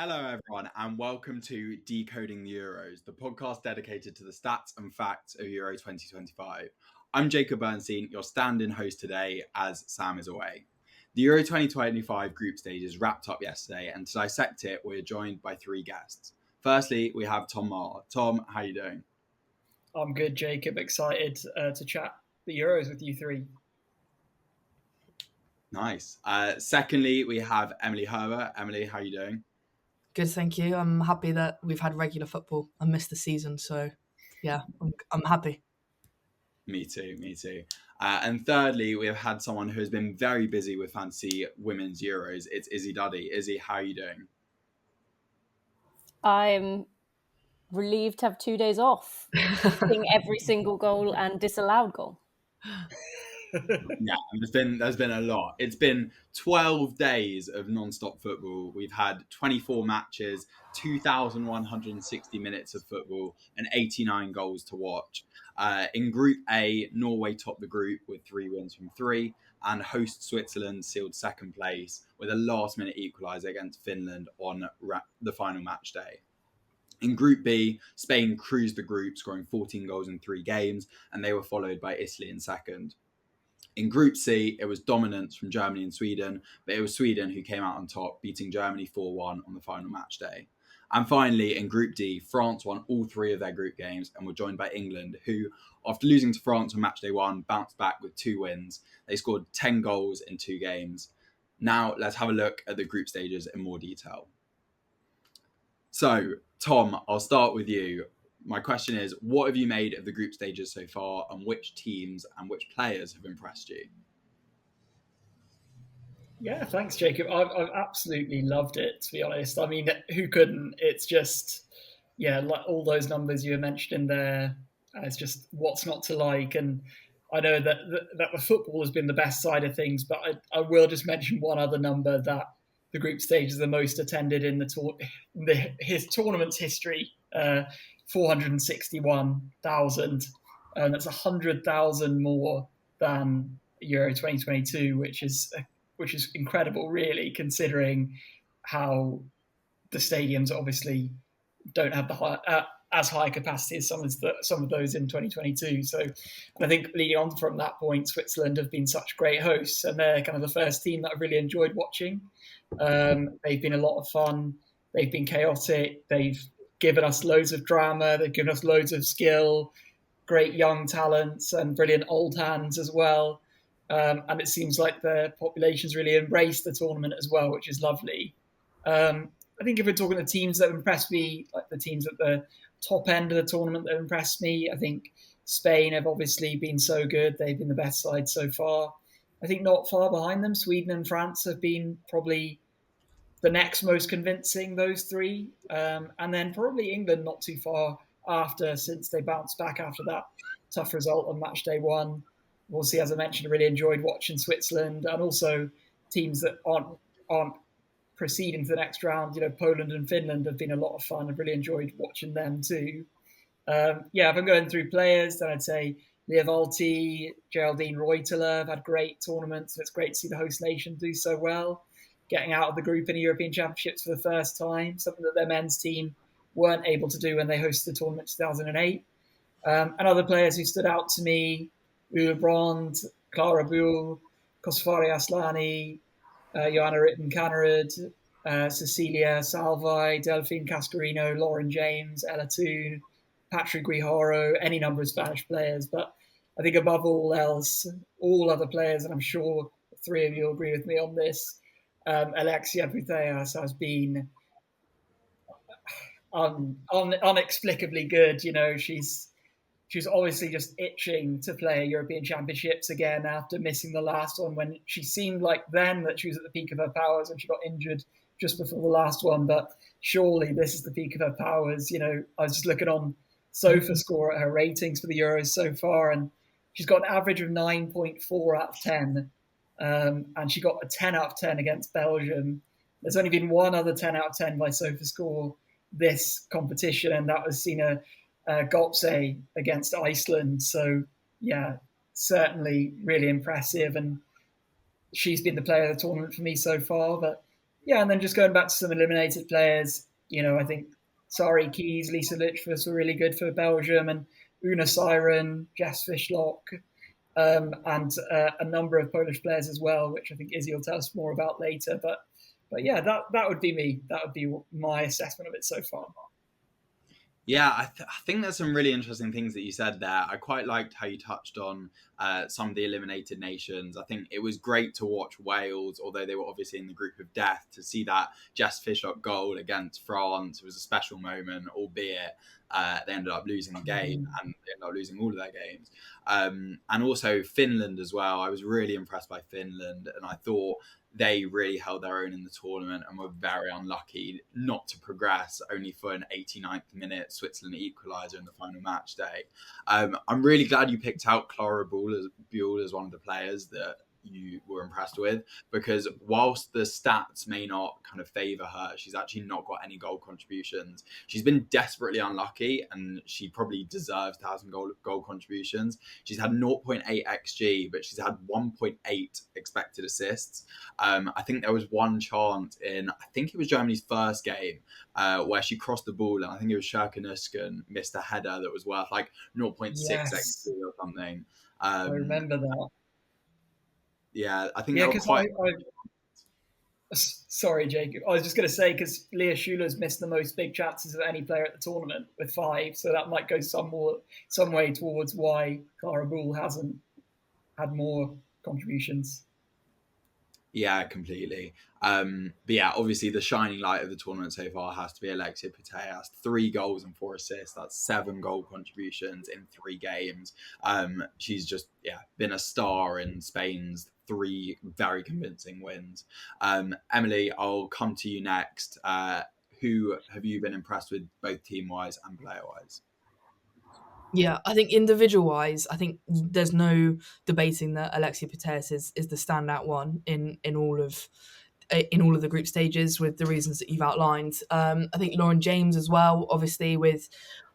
Hello, everyone, and welcome to Decoding the Euros, the podcast dedicated to the stats and facts of Euro 2025. I'm Jacob Bernstein, your stand-in host today, as Sam is away. The Euro 2025 group stages wrapped up yesterday, and to dissect it, we're joined by three guests. Firstly, we have Tom Maher. Tom, how are you doing? I'm good, Jacob. Excited to chat the Euros with you three. Nice. Secondly, we have Emily Herbert. Emily, how are you doing? Good, thank you. I'm happy that we've had regular football and missed the season. So, yeah, I'm happy. Me too. And thirdly, we have had someone who has been very busy with Fantasy Women's Euros. It's Izzy Duddy. Izzy, how are you doing? I'm relieved to have 2 days off, seeing every single goal and disallowed goal. Yeah, there's been a lot. It's been 12 days of non-stop football. We've had 24 matches, 2,160 minutes of football, and 89 goals to watch. In Group A, Norway topped the group with 3 wins from 3, and host Switzerland sealed second place with a last-minute equaliser against Finland on the final match day. In Group B, Spain cruised the group, scoring 14 goals in 3 games, and they were followed by Italy in second. In Group C, it was dominance from Germany and Sweden, but it was Sweden who came out on top, beating Germany 4-1 on the final match day. And finally, in Group D, France won all 3 of their group games and were joined by England, who, after losing to France on match day 1, bounced back with 2 wins. They scored 10 goals in 2 games. Now, let's have a look at the group stages in more detail. So, Tom, I'll start with you. My question is, what have you made of the group stages so far, and which teams and which players have impressed you? Yeah, thanks, Jacob. I've absolutely loved it, to be honest. I mean, who couldn't? It's just, like all those numbers you were mentioning there, it's just what's not to like. And I know that the football has been the best side of things, but I will just mention one other number, that the group stage is the most attended in his tournament's history. 461,000, and that's 100,000 more than Euro 2022, which is incredible, really, considering how the stadiums obviously don't have as high capacity as some of those in 2022. So, and I think leading on from that point, Switzerland have been such great hosts, and they're kind of the first team that I've really enjoyed watching. They've been a lot of fun. They've been chaotic. They've given us loads of drama. They've given us loads of skill, great young talents, and brilliant old hands as well. And it seems like the population's really embraced the tournament as well, which is lovely. I think if we're talking the teams that have impressed me, like the teams at the top end of the tournament that have impressed me, I think Spain have obviously been so good. They've been the best side so far. I think not far behind them, Sweden and France have been probably the next most convincing, those 3. And then probably England not too far after, since they bounced back after that tough result on match day 1. Obviously, as I mentioned, I really enjoyed watching Switzerland, and also teams that aren't proceeding to the next round. Poland and Finland have been a lot of fun. I've really enjoyed watching them too. If I'm going through players, then I'd say Leah Volti, Geraldine Reuteler have had great tournaments. It's great to see the host nation do so well, getting out of the group in the European Championships for the first time, something that their men's team weren't able to do when they hosted the tournament in 2008. And other players who stood out to me, Uwe Brand, Clara Buhl, Kosfari Aslani, Johanna Ritten-Kanerud, Cecilia Salvi, Delphine Cascarino, Lauren James, Ella Toon, Patrick Guijaro, any number of Spanish players. But I think above all else, all other players, and I'm sure 3 of you will agree with me on this, Alexia Putellas has been inexplicably good. She's obviously just itching to play European Championships again after missing the last one, when she seemed like then that she was at the peak of her powers, and she got injured just before the last one. But surely this is the peak of her powers. I was just looking on SofaScore at her ratings for the Euros so far, and she's got an average of 9.4 out of 10. And she got a 10 out of 10 against Belgium. There's only been one other 10 out of 10 by SofaScore this competition, and that was Sina Goltze against Iceland. So, certainly really impressive. And she's been the player of the tournament for me so far. But Yeah, and then just going back to some eliminated players, I think Sari Keys, Lisa Litchfus were really good for Belgium, and Una Siren, Jess Fishlock, and a number of Polish players as well, which I think Izzy will tell us more about later. But yeah, that would be me. That would be my assessment of it so far. Yeah, I think there's some really interesting things that you said there. I quite liked how you touched on some of the eliminated nations. I think it was great to watch Wales, although they were obviously in the group of death, to see that Jess Fishlock goal against France. It was a special moment, albeit they ended up losing the game and they ended up losing all of their games. And also Finland as well. I was really impressed by Finland, and I thought they really held their own in the tournament and were very unlucky not to progress, only for an 89th minute Switzerland equaliser in the final match day. I'm really glad you picked out Clara Buell as one of the players that you were impressed with, because whilst the stats may not kind of favour her, she's actually not got any goal contributions. She's been desperately unlucky, and she probably deserves to have some goal contributions. She's had 0.8 xg, but she's had 1.8 expected assists. I think there was one chance in, I think it was Germany's first game, where she crossed the ball, and I think it was Sherka Nusken missed a header that was worth like 0.6 xg or something. I remember that. Yeah, I think because sorry, Jacob. I was just going to say, because Leah Schuler's missed the most big chances of any player at the tournament with 5, so that might go some way towards why Clara Buell hasn't had more contributions. Yeah, completely. But yeah, obviously the shining light of the tournament so far has to be Alexia Putellas. 3 goals and 4 assists. That's 7 goal contributions in 3 games. She's just been a star in Spain's 3 very convincing wins. Emily, I'll come to you next. Who have you been impressed with, both team-wise and player-wise? Yeah, I think individual-wise, I think there's no debating that Alexia Putellas is the standout one in all of the group stages, with the reasons that you've outlined. I think Lauren James as well, obviously, with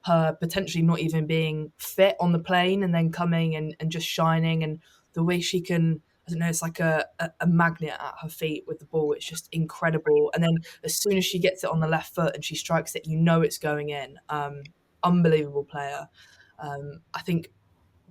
her potentially not even being fit on the plane and then coming and just shining, and the way she can, I don't know, it's like a magnet at her feet with the ball. It's just incredible. And then as soon as she gets it on the left foot and she strikes it, it's going in. Unbelievable player. I think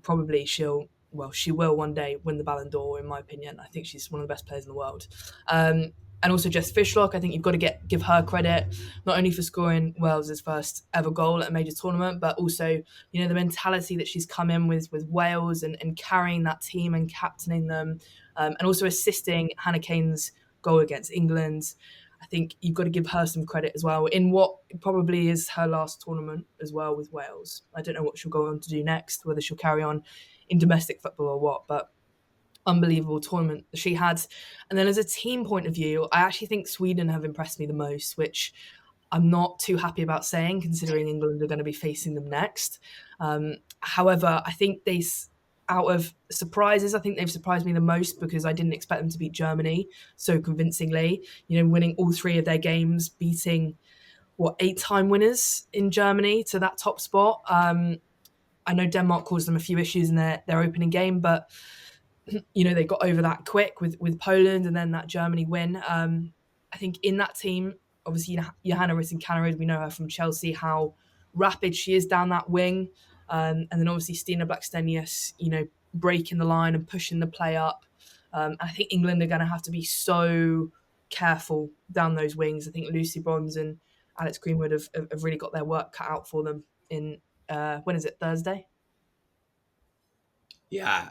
probably she will one day win the Ballon d'Or, in my opinion. I think she's one of the best players in the world. And also Jess Fishlock, I think you've got to give her credit, not only for scoring Wales' first ever goal at a major tournament, but also, the mentality that she's come in with Wales and carrying that team and captaining them, and also assisting Hannah Kane's goal against England. I think you've got to give her some credit as well in what probably is her last tournament as well with Wales. I don't know what she'll go on to do next, whether she'll carry on in domestic football or what, but unbelievable tournament she had. And then as a team point of view, I actually think Sweden have impressed me the most, which I'm not too happy about saying, considering England are going to be facing them next. However, I think out of surprises, I think they've surprised me the most, because I didn't expect them to beat Germany so convincingly, winning all 3 of their games, beating 8-time winners in Germany to that top spot. I know Denmark caused them a few issues in their opening game, but they got over that quick with Poland and then that Germany win. I think in that team, obviously Johanna Rytting-Kaneryd, we know her from Chelsea, how rapid she is down that wing. And then obviously Stina Blackstenius, breaking the line and pushing the play up. And I think England are going to have to be so careful down those wings. I think Lucy Bronze and Alex Greenwood have really got their work cut out for them in, when is it, Thursday? Yeah,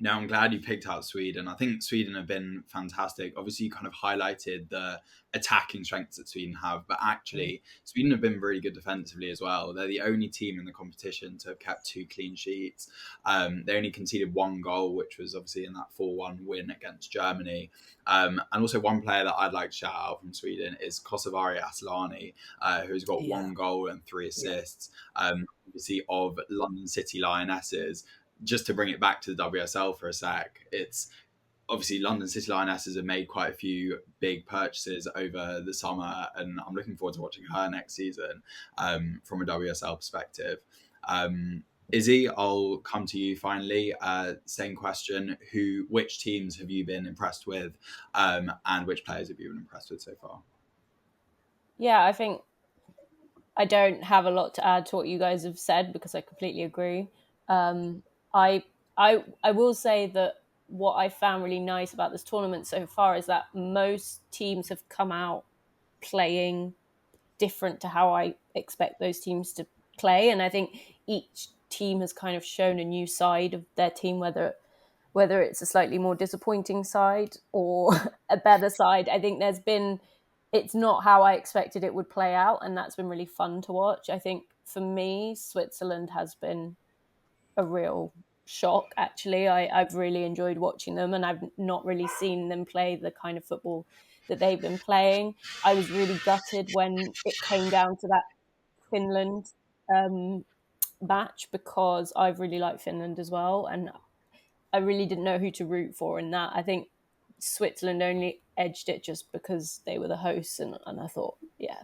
no, I'm glad you picked out Sweden. I think Sweden have been fantastic. Obviously, you kind of highlighted the attacking strengths that Sweden have, but actually, Sweden have been really good defensively as well. They're the only team in the competition to have kept 2 clean sheets. They only conceded 1 goal, which was obviously in that 4-1 win against Germany. And also one player that I'd like to shout out from Sweden is Kosovari Asllani, who's got 1 goal and 3 assists. Obviously of London City Lionesses. Just to bring it back to the WSL for a sec, it's obviously London City Lionesses have made quite a few big purchases over the summer, and I'm looking forward to watching her next season from a WSL perspective. Izzy, I'll come to you finally. Same question: which teams have you been impressed with, and which players have you been impressed with so far? Yeah, I think I don't have a lot to add to what you guys have said because I completely agree. I will say that what I found really nice about this tournament so far is that most teams have come out playing different to how I expect those teams to play, and I think each team has kind of shown a new side of their team, whether it's a slightly more disappointing side or a better side. I think it's not how I expected it would play out, and that's been really fun to watch. I think for me, Switzerland has been a real shock, actually. I've really enjoyed watching them, and I've not really seen them play the kind of football that they've been playing. I was really gutted when it came down to that Finland match because I've really liked Finland as well, and I really didn't know who to root for in that. I think Switzerland only edged it just because they were the hosts, and I thought, yeah,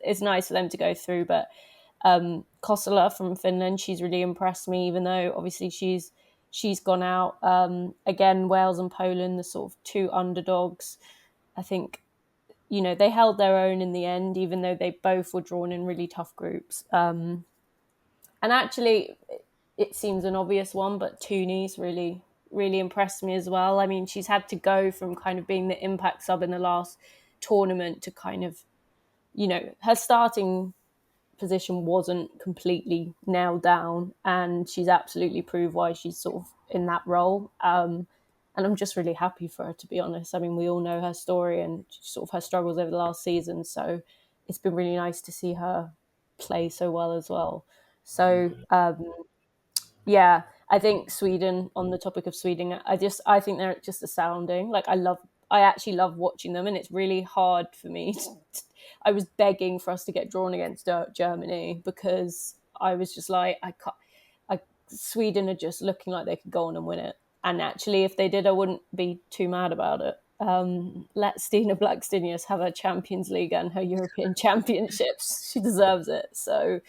it's nice for them to go through. But Kosala from Finland, she's really impressed me, even though obviously she's gone out. Again, Wales and Poland, the sort of two underdogs. I think they held their own in the end, even though they both were drawn in really tough groups. And actually, it seems an obvious one, but Tunis really, really impressed me as well. I mean, she's had to go from kind of being the impact sub in the last tournament to kind of, her starting position wasn't completely nailed down, and she's absolutely proved why she's sort of in that role. And I'm just really happy for her, to be honest. I mean, we all know her story and sort of her struggles over the last season, so it's been really nice to see her play so well as well. So, yeah, I think Sweden, on the topic of Sweden, I think they're just astounding. Like, I actually love watching them, and it's really hard for me. I was begging for us to get drawn against Germany because I was just like, Sweden are just looking like they could go on and win it. And actually, if they did, I wouldn't be too mad about it. Let Stina Blackstenius have her Champions League and her European Championships. She deserves it. So,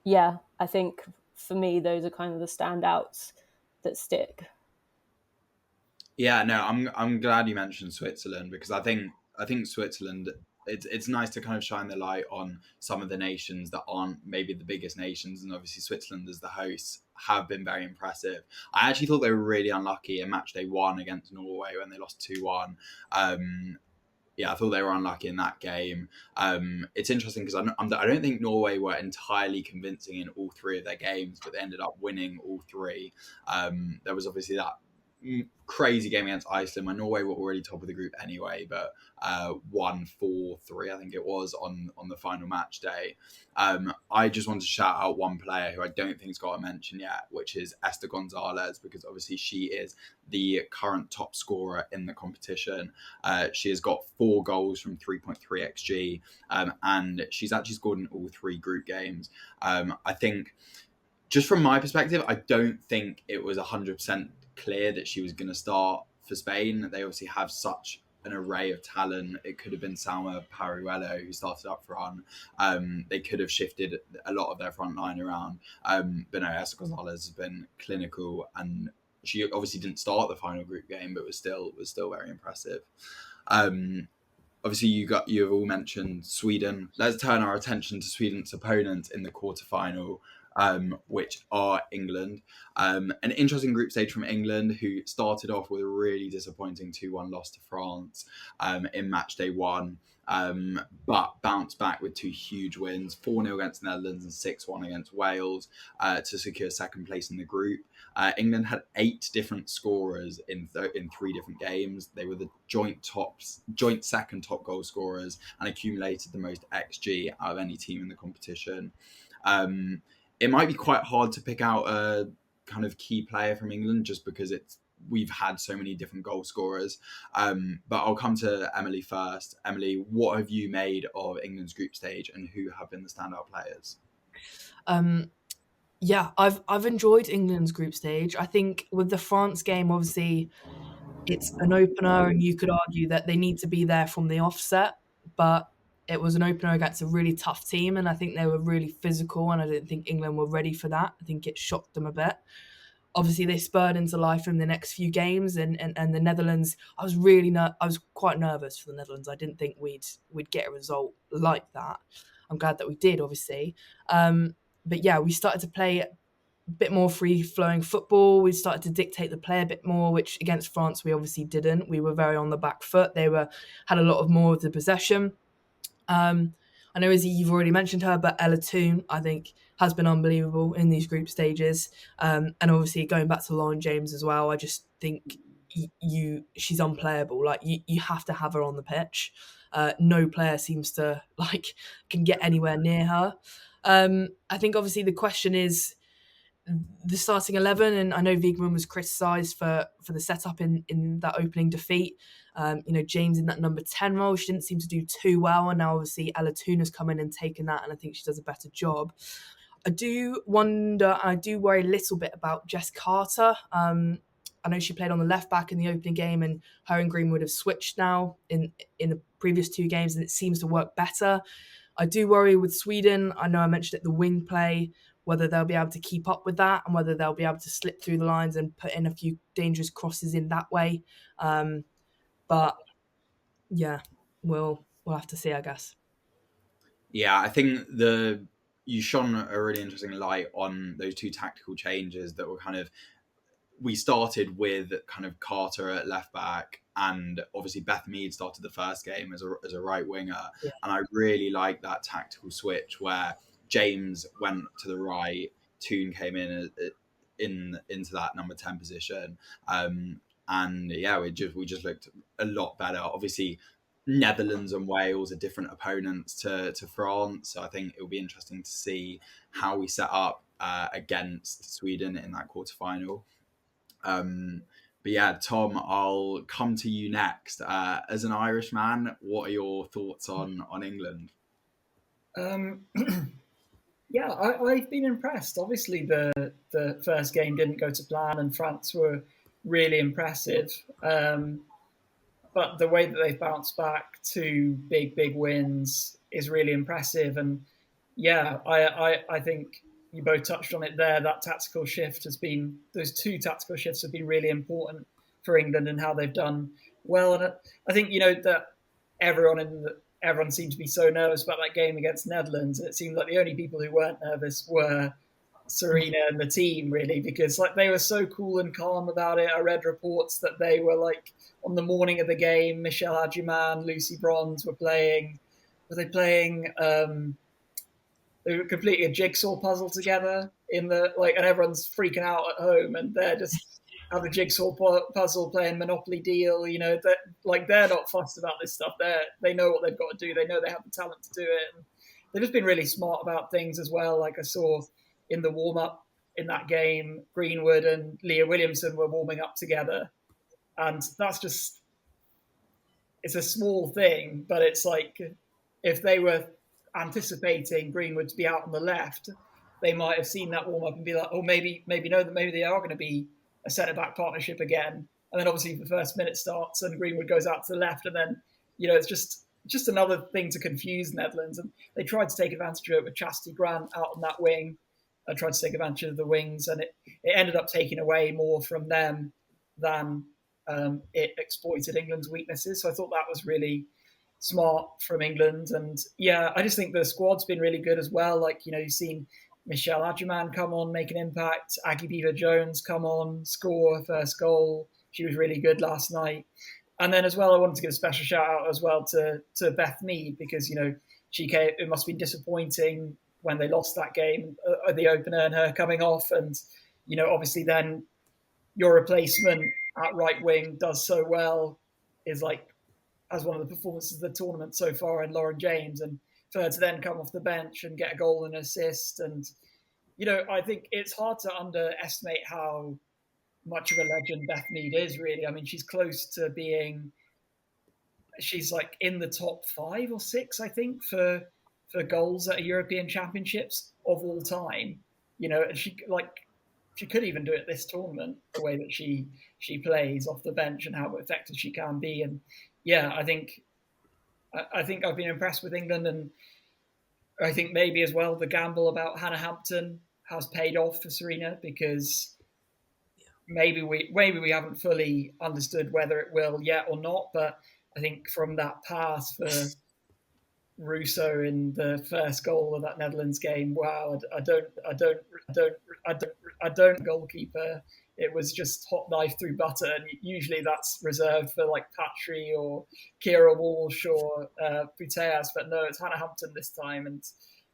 yeah, I think for me, those are kind of the standouts that stick. Yeah, no, I'm glad you mentioned Switzerland because I think Switzerland. It's nice to kind of shine the light on some of the nations that aren't maybe the biggest nations, and obviously Switzerland as the hosts have been very impressive. I actually thought they were really unlucky in match day 1 against Norway when they lost 2-1. Yeah, I thought they were unlucky in that game. It's interesting because I don't think Norway were entirely convincing in all 3 of their games, but they ended up winning all 3. There was obviously that crazy game against Iceland where Norway were already top of the group anyway, but won 4-3, I think it was, on the final match day. I just want to shout out one player who I don't think's got a mention yet, which is Esther Gonzalez, because obviously she is the current top scorer in the competition. She has got 4 goals from 3.3 xG, and she's actually scored in all 3 group games. I think, just from my perspective, I don't think it was 100% clear that she was going to start for Spain. They obviously have such an array of talent. It could have been Salma Paruello who started up front. They could have shifted a lot of their front line around. But no, Esther Gonzalez has been clinical, and she obviously didn't start the final group game, but was still very impressive. Obviously, you have all mentioned Sweden. Let's turn our attention to Sweden's opponents in the quarterfinal, which are England. An interesting group stage from England, who started off with a really disappointing 2-1 loss to France in match day 1, but bounced back with 2 huge wins, 4-0 against the Netherlands and 6-1 against Wales, to secure second place in the group. England had 8 different scorers in 3 different games. They were the joint second top goal scorers and accumulated the most XG out of any team in the competition. It might be quite hard to pick out a kind of key player from England just because we've had so many different goal scorers. But I'll come to Emily first. Emily, what have you made of England's group stage, and who have been the standout players? Yeah, I've enjoyed England's group stage. I think with the France game, obviously, it's an opener, and you could argue that they need to be there from the offset. But it was an opener against a really tough team, and I think they were really physical, and I didn't think England were ready for that. I think it shocked them a bit. Obviously, they spurred into life in the next few games, and the Netherlands. I was quite nervous for the Netherlands. I didn't think we'd get a result like that. I'm glad that we did, obviously. But yeah, we started to play a bit more free-flowing football. We started to dictate the play a bit more, which against France we obviously didn't. We were very on the back foot. They had a lot more of the possession. I know, Izzy, you've already mentioned her, but Ella Toone, I think, has been unbelievable in these group stages. And obviously, going back to Lauren James as well, I just think she's unplayable. Like, you have to have her on the pitch. No player seems to, can get anywhere near her. I think, obviously, the question is the starting 11, and I know Wiegman was criticised for the setup in that opening defeat. James in that number 10 role, she didn't seem to do too well, and now obviously Ella Toone has come in and taken that, and I think she does a better job. I do wonder, I do worry a little bit about Jess Carter. I know she played on the left back in the opening game, and her and Greenwood have switched now in the previous 2 games, and it seems to work better. I do worry with Sweden. I know I mentioned it, the wing play, whether they'll be able to keep up with that and whether they'll be able to slip through the lines and put in a few dangerous crosses in that way. But yeah, we'll have to see, I guess. Yeah, I think you shone a really interesting light on those 2 tactical changes that were we started with kind of Carter at left back, and obviously Beth Mead started the first game as a right winger. Yeah. And I really like that tactical switch where James went to the right, Toone came into that number 10 position. And yeah, we just looked a lot better. Obviously, Netherlands and Wales are different opponents to France, so I think it will be interesting to see how we set up against Sweden in that quarterfinal. But yeah, Tom, I'll come to you next. As an Irish man, what are your thoughts on England? Yeah, I've been impressed. Obviously, the first game didn't go to plan, and France were really impressive. But the way that they've bounced back to big wins is really impressive. And yeah, I think you both touched on it there. That tactical shift those 2 tactical shifts have been really important for England and how they've done well. And I think, that everyone seemed to be so nervous about that game against Netherlands. And it seemed like the only people who weren't nervous were Serena and the team, really, because they were so cool and calm about it. I read reports that they were on the morning of the game, Michelle Adjuman, Lucy Bronze were playing. Were they playing? They were completing a jigsaw puzzle together and everyone's freaking out at home, and they're just have a jigsaw puzzle playing Monopoly Deal. They're not fussed about this stuff. They know what they've got to do. They know they have the talent to do it. And they've just been really smart about things as well. Like I saw in the warm-up in that game, Greenwood and Leah Williamson were warming up together. And that's just, it's a small thing, but it's if they were anticipating Greenwood to be out on the left, they might have seen that warm-up and be like, oh, maybe they are going to be a centre-back partnership again. And then obviously the first minute starts and Greenwood goes out to the left, and then, it's just another thing to confuse Netherlands. And they tried to take advantage of it with Chastity Grant out on that wing. I tried to take advantage of the wings, and it ended up taking away more from them than it exploited England's weaknesses. So I thought that was really smart from England. And yeah, I just think the squad's been really good as well. You've seen Michelle Adjuman come on, make an impact. Aggie Beaver-Jones come on, score her first goal. She was really good last night. And then as well, I wanted to give a special shout out as well to Beth Mead, because, she came, it must be disappointing when they lost that game, the opener, and her coming off. And, obviously then your replacement at right wing does so well, is as one of the performances of the tournament so far in Lauren James, and for her to then come off the bench and get a goal and assist. And, I think it's hard to underestimate how much of a legend Beth Mead is, really. I mean, she's close to being, she's in the top 5 or 6, I think, for goals at a European Championships of all time. And she could even do it this tournament, the way that she plays off the bench and how effective she can be. And yeah, I think I think I've been impressed with England, and I think maybe as well the gamble about Hannah Hampton has paid off for Serena, because maybe we haven't fully understood whether it will yet or not. But I think from that pass for Russo in the first goal of that Netherlands game, wow, I don't goalkeeper. It was just hot knife through butter, and usually that's reserved for like Patry or Kira Walsh or Puteas, but no, it's Hannah Hampton this time. And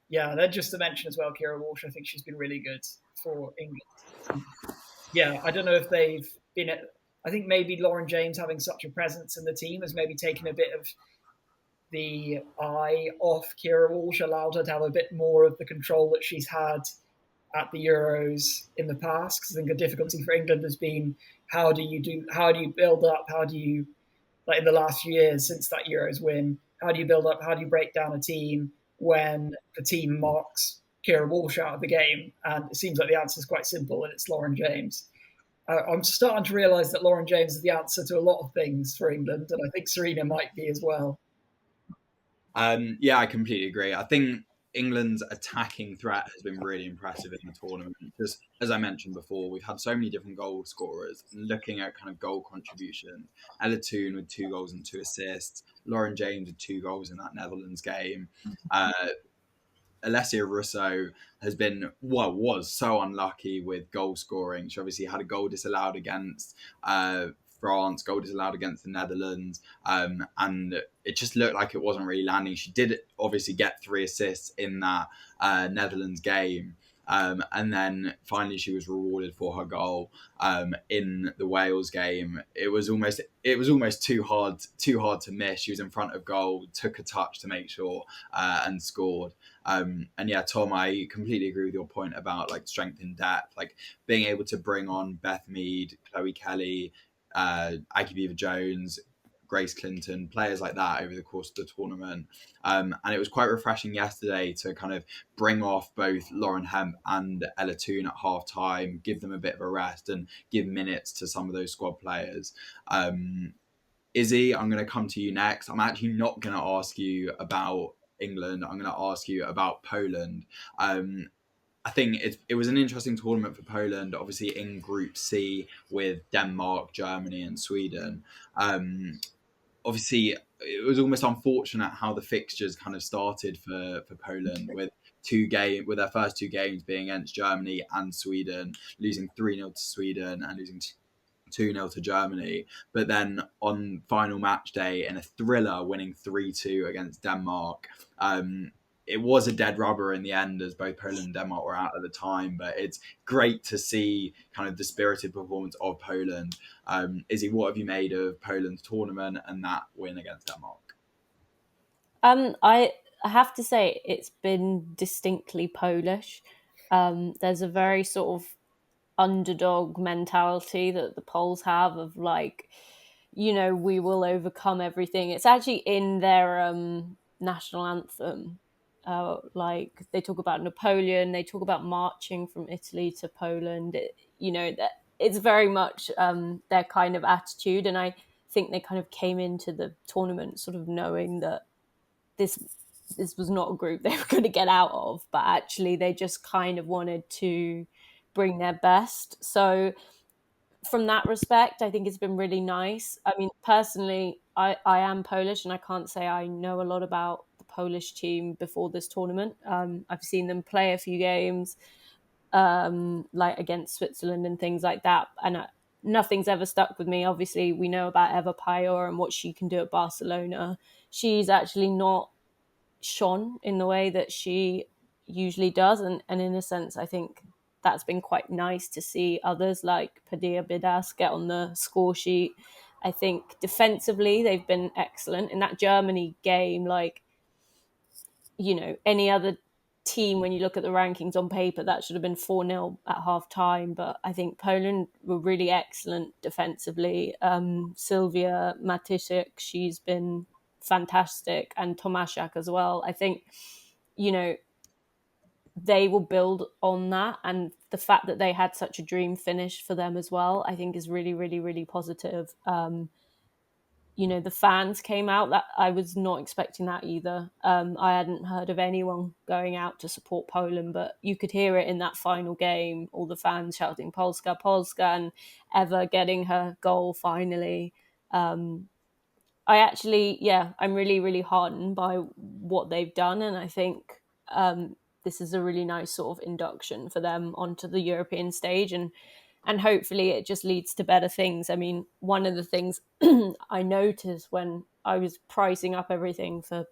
yeah, then just to mention as well, Kira Walsh, I think she's been really good for England. Yeah, I don't know if they've been. I think maybe Lauren James having such a presence in the team has maybe taken a bit of the eye off Kira Walsh, allowed her to have a bit more of the control that she's had at the Euros in the past. Because I think a difficulty for England has been how do you build up, how do you, like in the last few years since that Euros win, how do you build up, how do you break down a team when the team marks Kira Walsh out of the game? And it seems like the answer is quite simple, and it's Lauren James. I'm starting to realise that Lauren James is the answer to a lot of things for England, and I think Serena might be as well. Yeah, I completely agree. I think England's attacking threat has been really impressive in the tournament. Just as I mentioned before, we've had so many different goal scorers. Looking at kind of goal contributions, Ella Toone with 2 goals and 2 assists, Lauren James with 2 goals in that Netherlands game. Alessia Russo was so unlucky with goal scoring. She obviously had a goal disallowed against France, goal disallowed against the Netherlands, and it just looked like it wasn't really landing. She did obviously get 3 assists in that Netherlands game, and then finally she was rewarded for her goal in the Wales game. It was almost too hard to miss. She was in front of goal, took a touch to make sure, and scored. And yeah, Tom, I completely agree with your point about like strength in depth, like being able to bring on Beth Mead, Chloe Kelly, Aggie Beaver-Jones, Grace Clinton, players like that over the course of the tournament. And it was quite refreshing yesterday to kind of bring off both Lauren Hemp and Ella Toone at half time, give them a bit of a rest and give minutes to some of those squad players. Izzy, I'm going to come to you next. I'm actually not going to ask you about England. I'm going to ask you about Poland. I think it was an interesting tournament for Poland, obviously in Group C with Denmark, Germany and Sweden. Obviously, it was almost unfortunate how the fixtures kind of started for Poland with their first 2 games being against Germany and Sweden, losing 3-0 to Sweden and losing 2-0 to Germany. But then on final match day in a thriller, winning 3-2 against Denmark. It was a dead rubber in the end, as both Poland and Denmark were out at the time, but it's great to see kind of the spirited performance of Poland. Izzy, what have you made of Poland's tournament and that win against Denmark? I have to say it's been distinctly Polish. There's a very sort of underdog mentality that the Poles have of like, we will overcome everything. It's actually in their national anthem. Like they talk about Napoleon, they talk about marching from Italy to Poland. It's very much their kind of attitude, and I think they kind of came into the tournament sort of knowing that this was not a group they were going to get out of, but actually they just kind of wanted to bring their best. So from that respect, I think it's been really nice. I mean, personally, I am Polish, and I can't say I know a lot about the Polish team before this tournament. I've seen them play a few games, like against Switzerland and things like that, and nothing's ever stuck with me. Obviously, we know about Eva Pajor and what she can do at Barcelona. She's actually not shone in the way that she usually does, and in a sense, I think that's been quite nice to see others like Padilla Bidas get on the score sheet. I think defensively they've been excellent in that Germany game. Like, any other team, when you look at the rankings on paper, that should have been 4-0 at half time. But I think Poland were really excellent defensively. Sylwia Matysiak, she's been fantastic, and Tomaszak as well. I think, they will build on that, and the fact that they had such a dream finish for them as well, I think is really, really, really positive. the fans came out. That I was not expecting that either. I hadn't heard of anyone going out to support Poland, but you could hear it in that final game, all the fans shouting Polska, Polska, and Eva getting her goal finally. I'm really, really heartened by what they've done. And I think this is a really nice sort of induction for them onto the European stage. And hopefully it just leads to better things. I mean, one of the things I noticed when I was pricing up everything for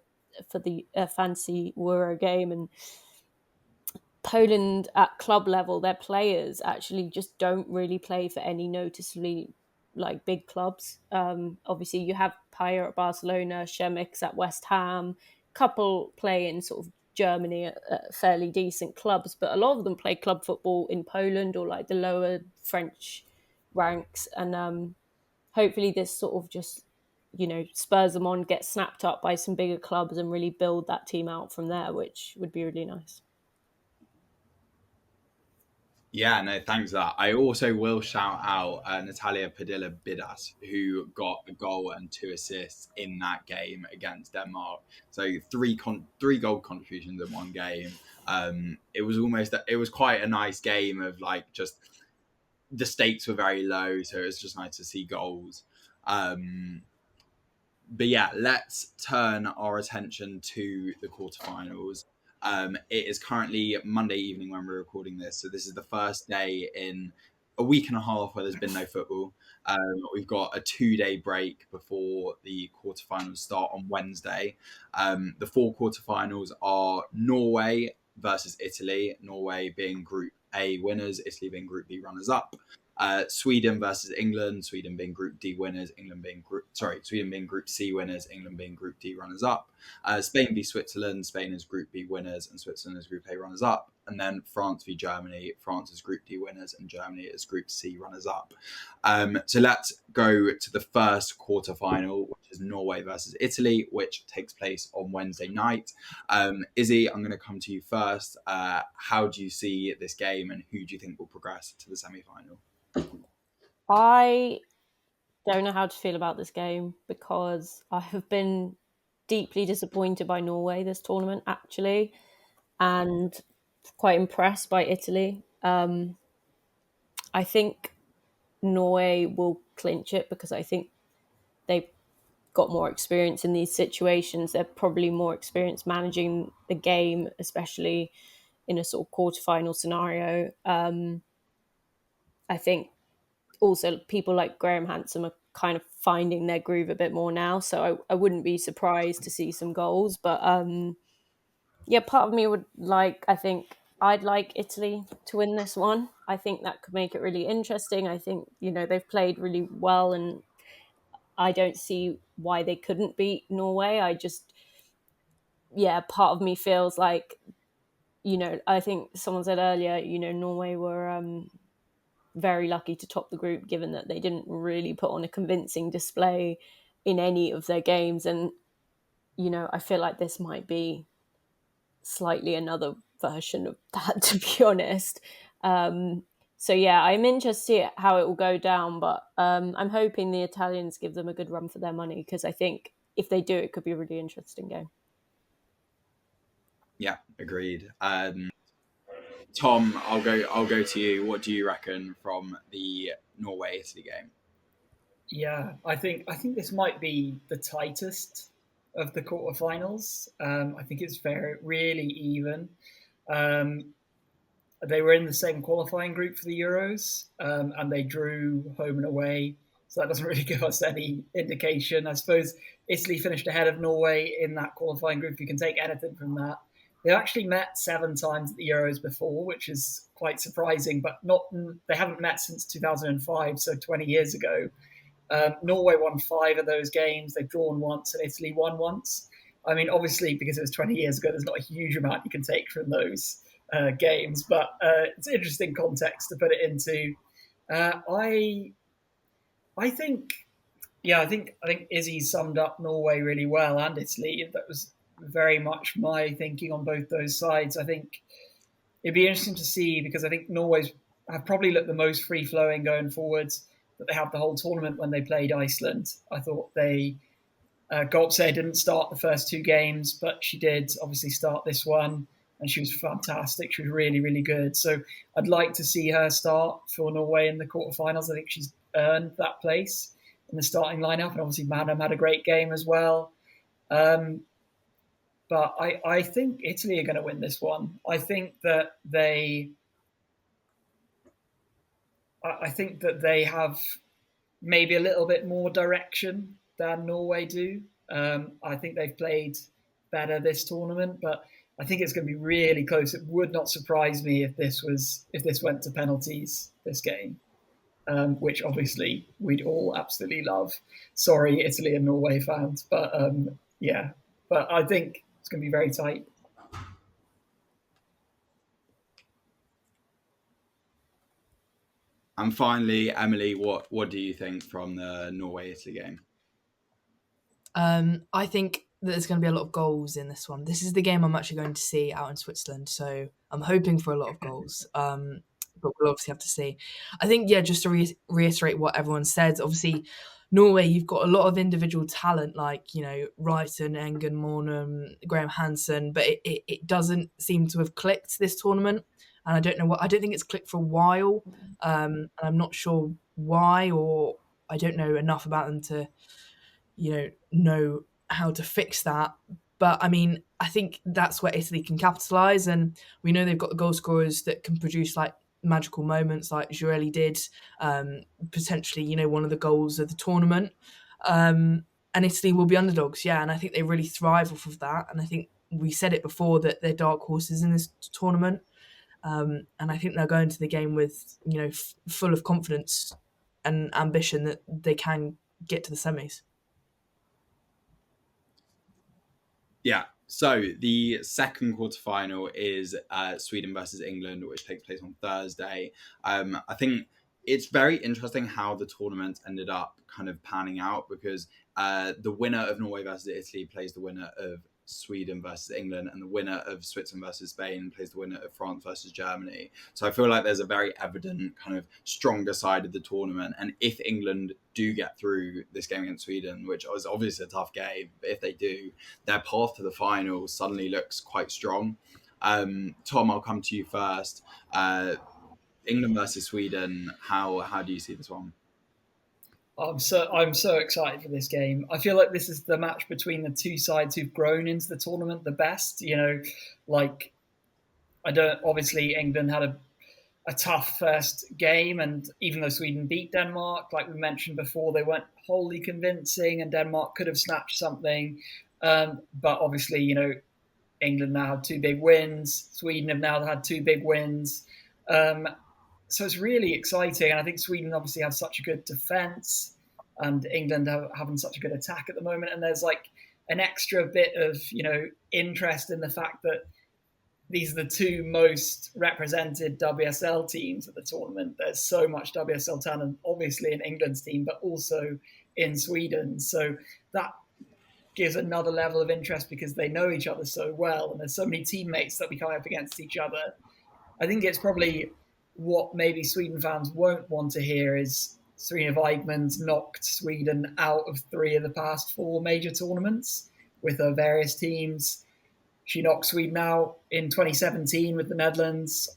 the Fantasy WEURO game, and Poland at club level, their players actually just don't really play for any noticeably like big clubs. Obviously, you have Payet at Barcelona, Šemix at West Ham, couple play in sort of Germany at fairly decent clubs, but a lot of them play club football in Poland or like the lower French ranks. And hopefully, this sort of just spurs them on, get snapped up by some bigger clubs, and really build that team out from there, which would be really nice. Yeah, no, thanks for that. I also will shout out Natalia Padilla-Bidas, who got a goal and 2 assists in that game against Denmark. So three goal contributions in one game. It was quite a nice game of like, just the stakes were very low, so it was just nice to see goals. But yeah, let's turn our attention to the quarterfinals. It is currently Monday evening when we're recording this, so this is the first day in a week and a half where there's been no football. We've got a 2-day break before the quarterfinals start on Wednesday. The 4 quarterfinals are Norway versus Italy, Norway being Group A winners, Italy being Group B runners-up. Sweden versus England, Sweden being Group D winners, Sweden being Group C winners, England being Group D runners-up. Spain v Switzerland, Spain is Group B winners and Switzerland is Group A runners-up. And then France v Germany, France is Group D winners and Germany is Group C runners-up. So let's go to the first quarterfinal, which is Norway versus Italy, which takes place on Wednesday night. Izzy, I'm going to come to you first. How do you see this game and who do you think will progress to the semi-final? I don't know how to feel about this game because I have been deeply disappointed by Norway this tournament, actually, and quite impressed by Italy. I think Norway will clinch it because I think they've got more experience in these situations. They're probably more experienced managing the game, especially in a sort of quarterfinal scenario. I think also people like Graham Hansen are kind of finding their groove a bit more now, so I wouldn't be surprised to see some goals. But yeah, part of me I think I'd like Italy to win this one. I think that could make it really interesting. I think, they've played really well and I don't see why they couldn't beat Norway. Part of me feels like, I think someone said earlier, Norway were very lucky to top the group, given that they didn't really put on a convincing display in any of their games. And, I feel like this might be slightly another version of that, to be honest. So yeah, I'm interested to see how it will go down, but I'm hoping the Italians give them a good run for their money, because I think if they do, it could be a really interesting game. Yeah, agreed. Tom, I'll go to you. What do you reckon from the Norway-Italy game? Yeah, I think this might be the tightest of the quarterfinals. I think it's really even. They were in the same qualifying group for the Euros, and they drew home and away. So that doesn't really give us any indication. I suppose Italy finished ahead of Norway in that qualifying group. You can take anything from that. They've actually met 7 times at the Euros before, which is quite surprising, but they haven't met since 2005, so 20 years ago. Norway won 5 of those games. They've drawn once, and Italy won once. I mean, obviously, because it was 20 years ago, there's not a huge amount you can take from those games, but it's an interesting context to put it into. I think Izzy summed up Norway really well, and Italy. That was very much my thinking on both those sides. I think it'd be interesting to see, because I think Norway's have probably looked the most free-flowing going forwards. that they have the whole tournament when they played Iceland. I thought they Goltze didn't start the first 2 games, but she did obviously start this one, and she was fantastic. She was really, really good. So I'd like to see her start for Norway in the quarterfinals. I think she's earned that place in the starting lineup, and obviously Madam had a great game as well. But I think Italy are going to win this one. I think that they have maybe a little bit more direction than Norway do. I think they've played better this tournament, but I think it's going to be really close. It would not surprise me if this went to penalties, this game, which obviously we'd all absolutely love. Sorry, Italy and Norway fans, but yeah. But I think it's going to be very tight. And finally, Emily, what do you think from the Norway-Italy game? I think that there's going to be a lot of goals in this one. This is the game I'm actually going to see out in Switzerland, so I'm hoping for a lot of goals. But we'll obviously have to see. I think, just to reiterate what everyone said, obviously, Norway, you've got a lot of individual talent like, Reiten, Engen, Mornum, Graham Hansen, but it doesn't seem to have clicked this tournament. And I don't think it's clicked for a while. And I'm not sure why, or I don't know enough about them to, know how to fix that. But I mean, I think that's where Italy can capitalise. And we know they've got the goal scorers that can produce like magical moments like Giurelli did, potentially, one of the goals of the tournament. And Italy will be underdogs, and I think they really thrive off of that. And I think we said it before that they're dark horses in this tournament. And I think they'll go into the game with, full of confidence and ambition that they can get to the semis. Yeah. So the second quarterfinal is Sweden versus England, which takes place on Thursday. I think it's very interesting how the tournament ended up kind of panning out, because the winner of Norway versus Italy plays the winner of Sweden versus England, and the winner of Switzerland versus Spain plays the winner of France versus Germany. So I feel like there's a very evident kind of stronger side of the tournament. And if England do get through this game against Sweden, which was obviously a tough game, but if they do, their path to the final suddenly looks quite strong. Tom, I'll come to you first. England versus Sweden, how do you see this one? I'm so excited for this game. I feel like this is the match between the two sides who've grown into the tournament the best. Obviously England had a tough first game, and even though Sweden beat Denmark, like we mentioned before, they weren't wholly convincing, and Denmark could have snatched something. But obviously, England now have 2 big wins. Sweden have now had 2 big wins. So it's really exciting. And I think Sweden obviously have such a good defence, and England having such a good attack at the moment. And there's like an extra bit of, interest in the fact that these are the 2 most represented WSL teams at the tournament. There's so much WSL talent, obviously in England's team, but also in Sweden. So that gives another level of interest because they know each other so well, and there's so many teammates that we come up against each other. I think it's probably what maybe Sweden fans won't want to hear is Serena Weigmann's knocked Sweden out of 3 of the past 4 major tournaments with her various teams. She knocked Sweden out in 2017 with the Netherlands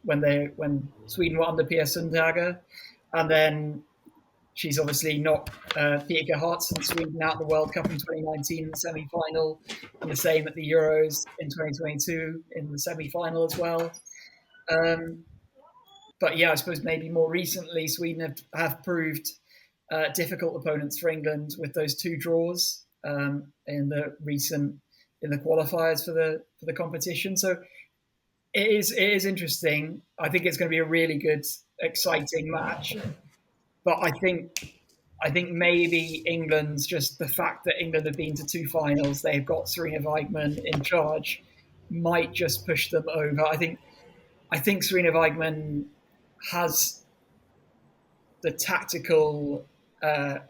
when Sweden were under Pia Sundhage, and then she's obviously knocked Pia Hartson Sweden out of the World Cup in 2019 in the semi-final, and the same at the Euros in 2022 in the semi-final as well. But yeah, I suppose maybe more recently, Sweden have proved difficult opponents for England with those 2 draws in the qualifiers for the competition. So it is interesting. I think it's going to be a really good, exciting match. But I think maybe England's just the fact that England have been to 2 finals, they've got Serena Weigmann in charge, might just push them over. I think Serena Weigmann has the tactical leg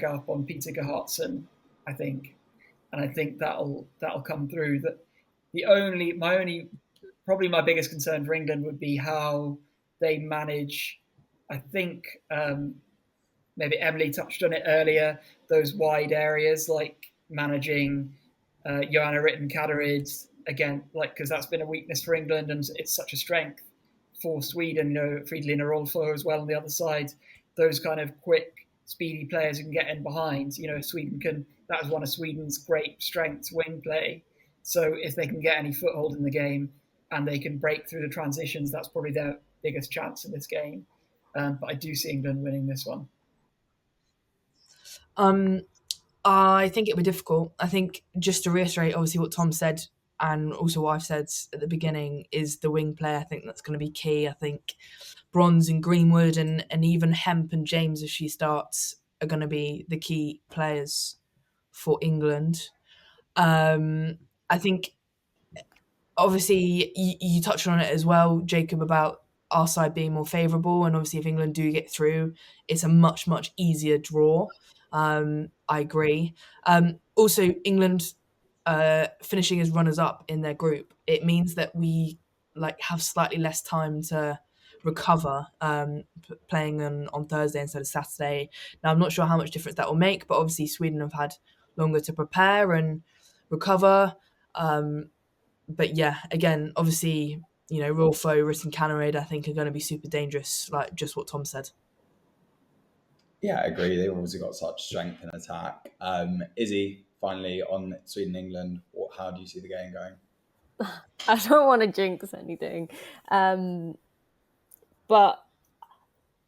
up on Peter Gerhardsson, I think, and I think that'll come through. That my biggest concern for England would be how they manage I think maybe Emily touched on it earlier, those wide areas like managing Johanna Rytting-Kaneryd, again, like, because that's been a weakness for England and it's such a strength for Sweden, Fridolina Rolfö as well on the other side. Those kind of quick, speedy players who can get in behind. That was one of Sweden's great strengths, wing play. So if they can get any foothold in the game and they can break through the transitions, that's probably their biggest chance in this game. But I do see England winning this one. I think it'll be difficult. I think, just to reiterate, obviously, what Tom said and also what I've said at the beginning, is the wing play. I think that's going to be key. I think Bronze and Greenwood and even Hemp and James, if she starts, are going to be the key players for England. I think, obviously, you touched on it as well, Jacob, about our side being more favourable. And obviously, if England do get through, it's a much, much easier draw. I agree. Also, England finishing as runners-up in their group, it means that we have slightly less time to recover, playing on Thursday instead of Saturday. Now, I'm not sure how much difference that will make, but obviously Sweden have had longer to prepare and recover. But yeah, again, obviously, Rolfö, Rytting-Kaneryd, I think, are going to be super dangerous, like just what Tom said. Yeah, I agree. They've obviously got such strength in attack. Izzy, finally, on Sweden-England, how do you see the game going? I don't want to jinx anything. But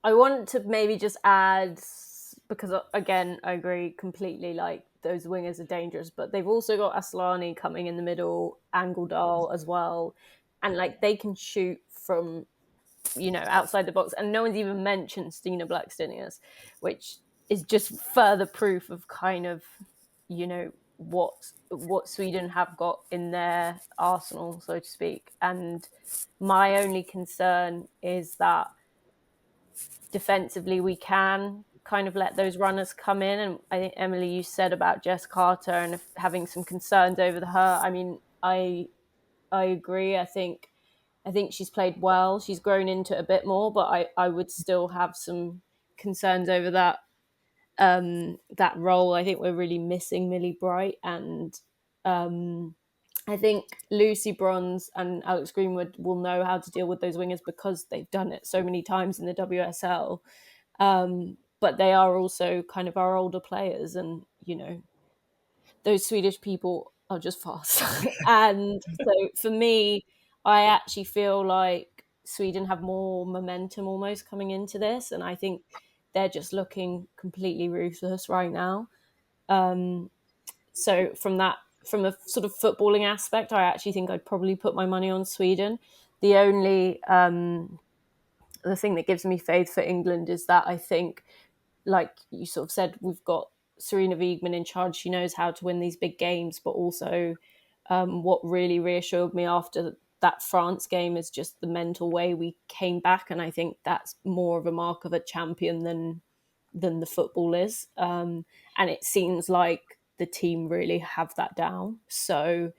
I want to maybe just add, because again, I agree completely, like those wingers are dangerous, but they've also got Aslani coming in the middle, Angeldal as well. And like they can shoot from, outside the box. And no one's even mentioned Stina Blackstenius, which is just further proof of kind of, what Sweden have got in their arsenal, so to speak. And my only concern is that defensively we can kind of let those runners come in. And I think, Emily, you said about Jess Carter and having some concerns over her. I mean, I agree. I think she's played well. She's grown into it a bit more, but I would still have some concerns over that role. I think we're really missing Millie Bright, and I think Lucy Bronze and Alex Greenwood will know how to deal with those wingers because they've done it so many times in the WSL. But they are also kind of our older players, and those Swedish people are just fast. And so for me, I actually feel like Sweden have more momentum almost coming into this, and I think they're just looking completely ruthless right now. So from a sort of footballing aspect, I actually think I'd probably put my money on Sweden. The only the thing that gives me faith for England is that I think, like you sort of said, we've got Serena Wiegman in charge. She knows how to win these big games, but also what really reassured me after that France game is just the mental way we came back. And I think that's more of a mark of a champion than the football is. And it seems like the team really have that down. So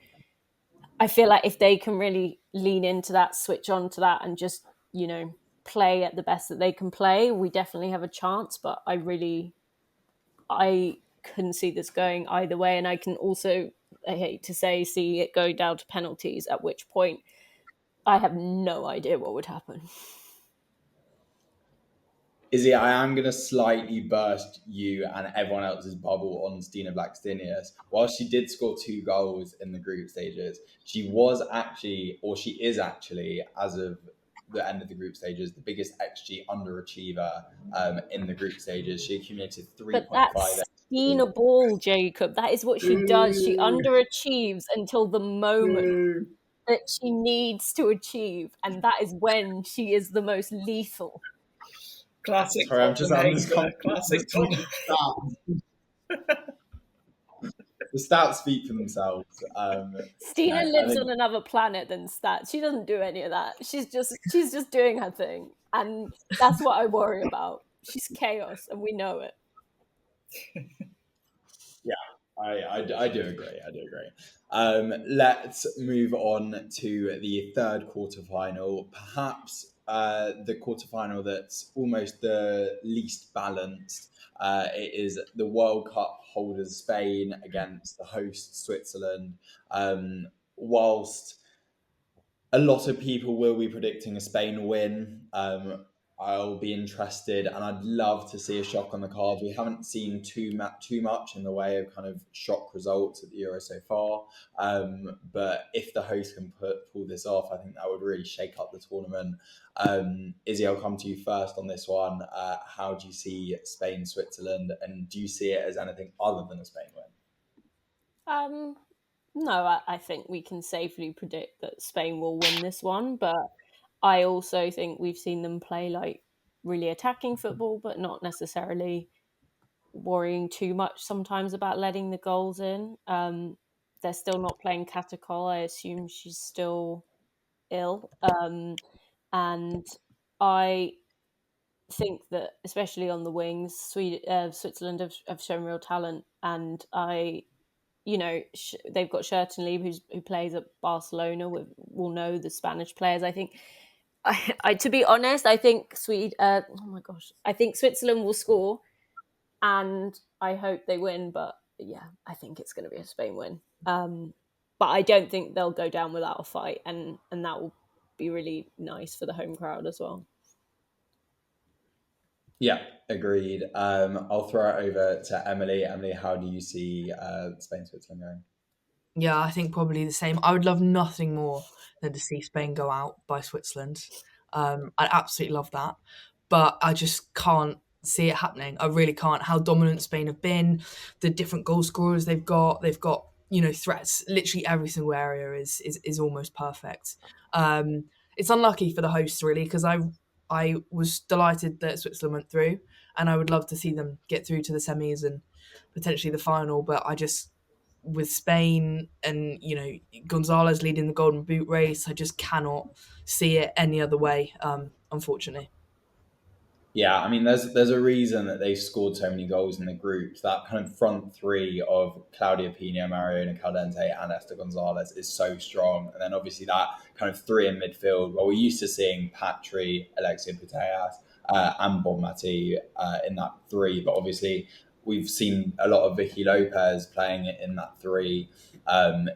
I feel like if they can really lean into that, switch on to that, and just, play at the best that they can play, we definitely have a chance. But I couldn't see this going either way. And I can also, I hate to say, see it going down to penalties, at which point I have no idea what would happen. Izzy, I am going to slightly burst you and everyone else's bubble on Stina Blackstenius. While she did score 2 goals in the group stages, she is actually, as of the end of the group stages, the biggest XG underachiever in the group stages. She accumulated 3.5. But that's Stina Ball, Jacob. That is what she does. She underachieves until the moment that she needs to achieve, and that is when she is the most lethal. Classic. Sorry, I'm just classic Tom. The stats speak for themselves. Stina lives on another planet than stats. She doesn't do any of that. She's just doing her thing, and that's what I worry about. She's chaos, and we know it. Yeah, I do agree. Let's move on to the third quarterfinal. Perhaps the quarterfinal that's almost the least balanced. It is the World Cup holders Spain against the host Switzerland. Whilst a lot of people will be predicting a Spain win, I'll be interested, and I'd love to see a shock on the cards. We haven't seen too much in the way of kind of shock results at the Euro so far. But if the host can pull this off, I think that would really shake up the tournament. Izzy, I'll come to you first on this one. How do you see Spain, Switzerland, and do you see it as anything other than a Spain win? No, I think we can safely predict that Spain will win this one, but I also think we've seen them play like really attacking football, but not necessarily worrying too much sometimes about letting the goals in. They're still not playing Katakol. I assume she's still ill. And I think that, especially on the wings, Switzerland have shown real talent, and they've got Schertenlieb who plays at Barcelona. Will know the Spanish players. I think. To be honest, I think I think Switzerland will score, and I hope they win. But yeah, I think it's going to be a Spain win. But I don't think they'll go down without a fight, and that will be really nice for the home crowd as well. Yeah, agreed. I'll throw it over to Emily. Emily, how do you see Spain, Switzerland going? Yeah, I think probably the same. I would love nothing more than to see Spain go out by Switzerland. I'd absolutely love that. But I just can't see it happening. I really can't. How dominant Spain have been, the different goal scorers they've got, threats. Literally every single area is almost perfect. It's unlucky for the hosts, really, because I was delighted that Switzerland went through, and I would love to see them get through to the semis and potentially the final. But I just, with Spain and Gonzalez leading the Golden Boot race, I just cannot see it any other way. Unfortunately. Yeah, I mean, there's a reason that they've scored so many goals in the groups. That kind of front three of Claudia Pina, Mariona Caldente, and Esther Gonzalez is so strong. And then obviously that kind of three in midfield. Well, we're used to seeing Patry, Alexia Putellas, and Bonmati in that three, but obviously we've seen a lot of Vicky Lopez playing it in that three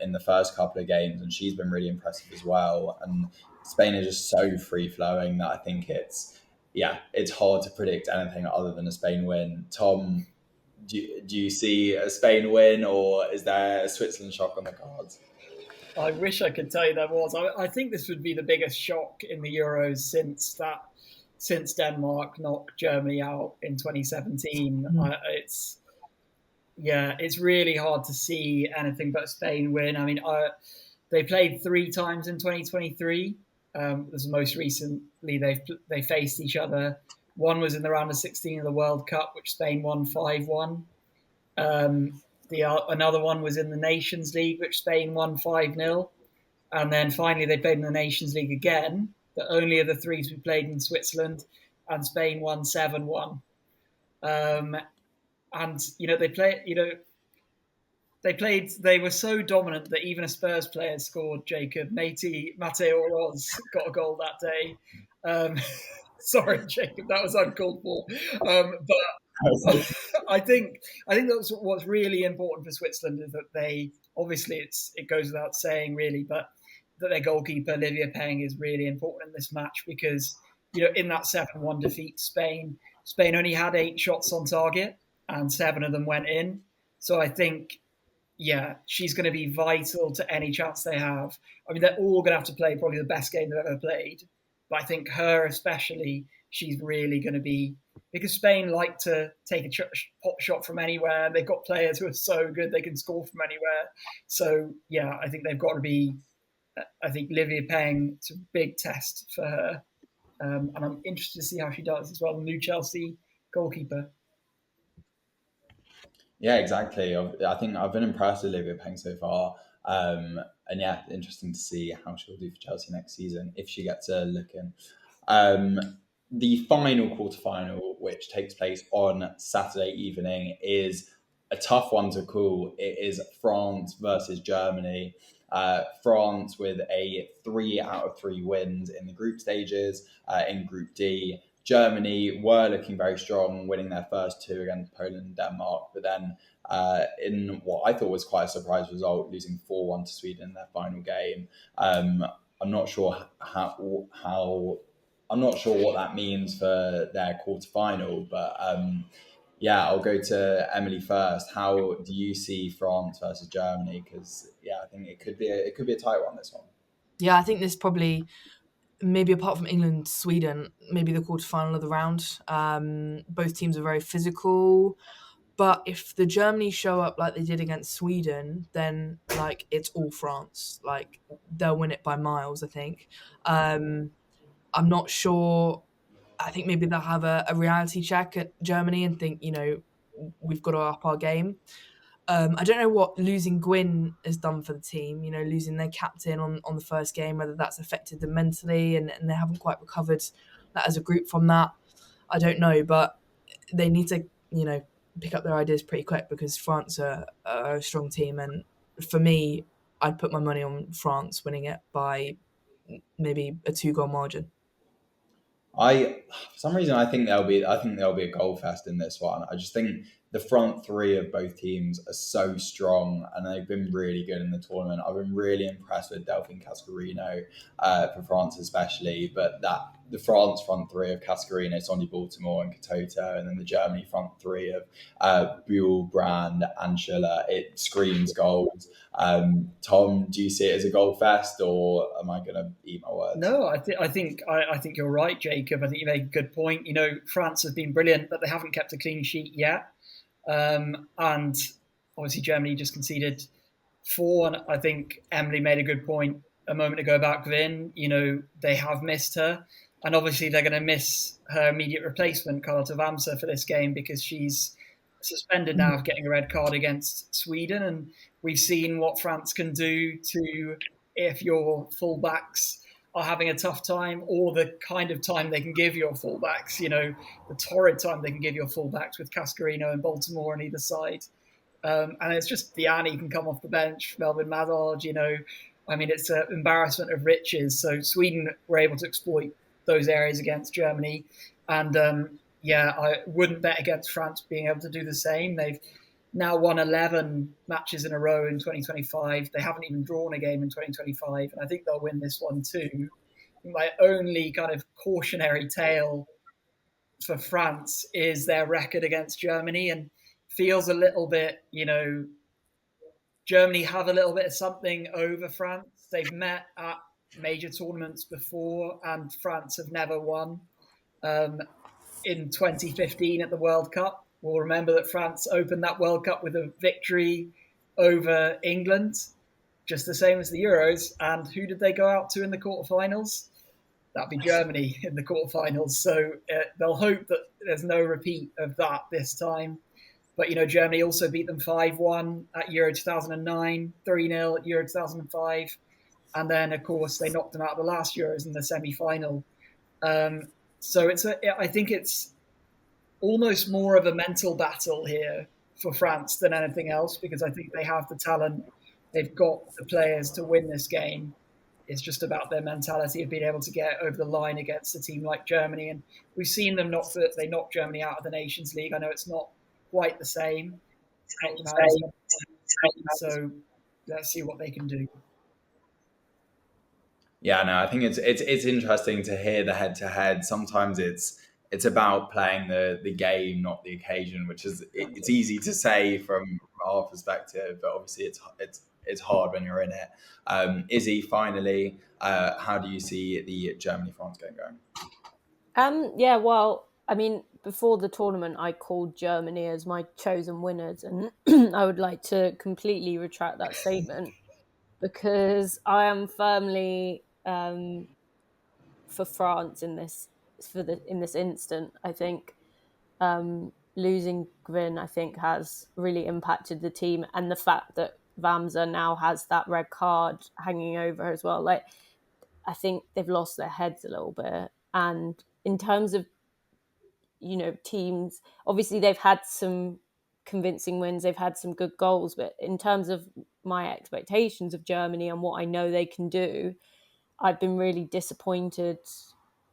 in the first couple of games, and she's been really impressive as well. And Spain is just so free flowing that I think it's hard to predict anything other than a Spain win. Tom, do you see a Spain win, or is there a Switzerland shock on the cards? I wish I could tell you there was. I think this would be the biggest shock in the Euros since Denmark knocked Germany out in 2017. It's really hard to see anything but Spain win. I mean, they played 3 times in 2023. This most recently they faced each other. One was in the round of 16 of the World Cup, which Spain won 5-1. Another one was in the Nations League, which Spain won 5-0. And then finally they played in the Nations League again, but only of the 3 to be played in Switzerland, and Spain won 7-1. They were so dominant that even a Spurs player scored, Jacob. Mateo Oroz got a goal that day. Sorry, Jacob, that was uncalled for. But I think that's what's really important for Switzerland is that they, obviously it goes without saying really, but that their goalkeeper, Olivia Peng, is really important in this match because, in that 7-1 defeat, Spain only had 8 shots on target and 7 of them went in. So I think, she's going to be vital to any chance they have. I mean, they're all going to have to play probably the best game they've ever played. But I think her especially, she's really going to be, because Spain like to take a pop shot from anywhere. They've got players who are so good they can score from anywhere. So, I think they've got to be, I think Olivia Peng, it's a big test for her. And I'm interested to see how she does as well, the new Chelsea goalkeeper. Yeah, exactly. I think I've been impressed with Olivia Peng so far. Interesting to see how she'll do for Chelsea next season if she gets a look in. The final quarterfinal, which takes place on Saturday evening, is a tough one to call. It is France versus Germany. France with a 3 out of 3 wins in the group stages. In Group D, Germany were looking very strong, winning their first 2 against Poland and Denmark, but then in what I thought was quite a surprise result, losing 4-1 to Sweden in their final game. I'm not sure how I'm not sure what that means for their quarterfinal, but yeah, I'll go to Emily first. How do you see France versus Germany? Because yeah, I think it could be a tight one, this one. Yeah, I think this probably, maybe apart from England, Sweden, maybe the quarterfinal of the round. Both teams are very physical, but if the Germany show up like they did against Sweden, then like it's all France. Like they'll win it by miles, I think. I'm not sure. I think maybe they'll have a reality check at Germany and think, we've got to up our game. I don't know what losing Gwyn has done for the team, losing their captain on the first game, whether that's affected them mentally and they haven't quite recovered that as a group from that. I don't know, but they need to, pick up their ideas pretty quick because France are a strong team. And for me, I'd put my money on France winning it by maybe a 2-goal margin. For some reason, I think there'll be a goal fest in this one. I just think the front 3 of both teams are so strong, and they've been really good in the tournament. I've been really impressed with Delphine Cascarino for France, especially. But the France front 3 of Cascarino, Sonia Baltimore, and Katoto, and then the Germany front 3 of Buell, Brand, and Schiller, it screams goals. Tom, do you see it as a goal fest, or am I going to eat my words? No, I think you're right, Jacob. I think you made a good point. France has been brilliant, but they haven't kept a clean sheet yet. And obviously Germany just conceded 4. And I think Emily made a good point a moment ago about Gwyn. They have missed her, and obviously they're going to miss her immediate replacement, Carlotta Vamsa, for this game because she's suspended now of getting a red card against Sweden. And we've seen what France can do if your fullbacks are having a tough time, or the kind of time they can give your fullbacks, the torrid time they can give your fullbacks with Cascarino and Baltimore on either side. And it's just Diani can come off the bench, Melvin Madog, it's an embarrassment of riches. So Sweden were able to exploit those areas against Germany. And I wouldn't bet against France being able to do the same. They've now won 11 matches in a row in 2025. They haven't even drawn a game in 2025, and I think they'll win this one too. My only kind of cautionary tale for France is their record against Germany, and feels a little bit, Germany have a little bit of something over France. They've met at major tournaments before, and France have never won. In 2015 at the World Cup, we'll remember that France opened that World Cup with a victory over England, just the same as the Euros. And who did they go out to in the quarterfinals? That'd be Germany in the quarterfinals. So they'll hope that there's no repeat of that this time. But, Germany also beat them 5-1 at Euro 2009, 3-0 at Euro 2005. And then, of course, they knocked them out of the last Euros in the semi-final. So I think it's almost more of a mental battle here for France than anything else, because I think they have the talent, they've got the players to win this game. It's just about their mentality of being able to get over the line against a team like Germany. And we've seen them they knocked Germany out of the Nations League. I know it's not quite the same. So let's see what they can do. Yeah, no, I think it's interesting to hear the head-to-head. Sometimes it's about playing the game, not the occasion, which is it's easy to say from our perspective, but obviously it's hard when you're in it. Izzy, finally, how do you see the Germany-France game going? Before the tournament, I called Germany as my chosen winners, and I would like to completely retract that statement because I am firmly for France in this instant. I think losing Gwyn, I think, has really impacted the team, and the fact that Vamsa now has that red card hanging over her as well. Like, I think they've lost their heads a little bit. And in terms of, teams, obviously they've had some convincing wins. They've had some good goals, but in terms of my expectations of Germany and what I know they can do, I've been really disappointed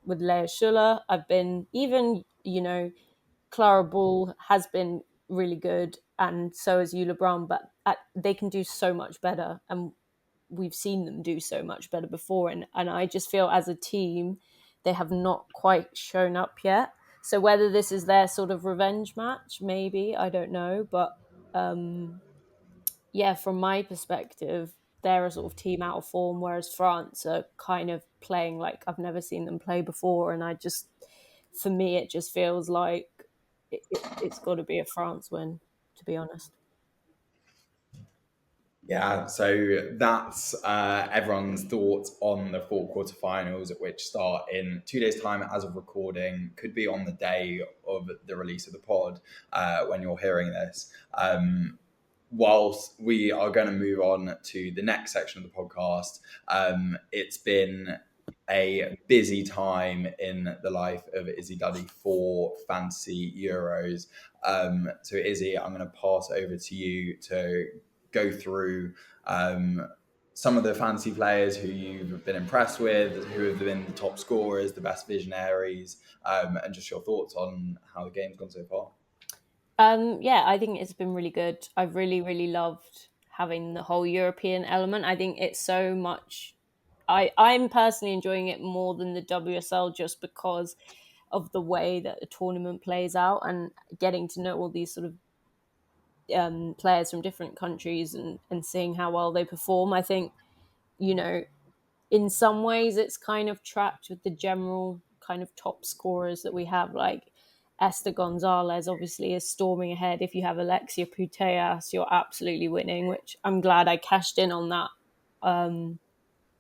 with Lea Schuller. I've been even, Clara Ball has been really good, and so has Eula Brown, but they can do so much better, and we've seen them do so much better before. And I just feel as a team, they have not quite shown up yet. So whether this is their sort of revenge match, maybe, I don't know. But yeah, from my perspective, they're a sort of team out of form, whereas France are kind of playing like I've never seen them play before. And for me, it just feels like it's got to be a France win, to be honest. Yeah, so that's everyone's thoughts on the 4 quarterfinals, which start in 2 days' time as of recording. Could be on the day of the release of the pod when you're hearing this. Whilst we are going to move on to the next section of the podcast, it's been a busy time in the life of Izzy Duddy for Fantasy Euros. So Izzy, I'm going to pass over to you to go through some of the fantasy players who you've been impressed with, who have been the top scorers, the best visionaries, and just your thoughts on how the game's gone so far. Yeah, I think it's been really good. I've really, really loved having the whole European element. I think it's so much. I'm personally enjoying it more than the WSL just because of the way that the tournament plays out and getting to know all these sort of players from different countries and seeing how well they perform. I think, in some ways it's kind of trapped with the general kind of top scorers that we have, like Esther Gonzalez obviously is storming ahead. If you have Alexia Putellas, you're absolutely winning, which I'm glad I cashed in on that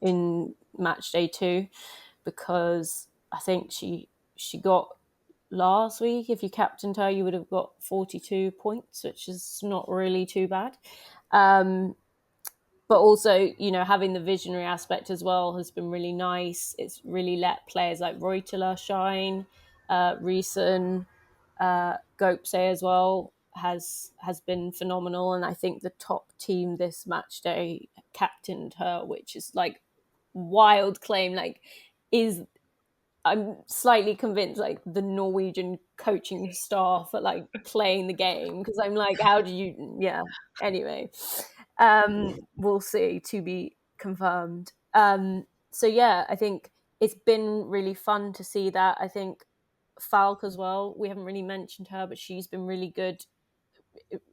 in match day 2, because I think she got last week, if you captained her, you would have got 42 points, which is not really too bad. But also, having the visionary aspect as well has been really nice. It's really let players like Reuteler shine. Reeson, Gopse as well has been phenomenal. And I think the top team this match day captained her, which is like wild claim. Like, I'm slightly convinced like the Norwegian coaching staff are like playing the game, because I'm like, how did you? Yeah. Anyway, we'll see, to be confirmed. So yeah, I think it's been really fun to see that. I think Falk as well. We haven't really mentioned her, but she's been really good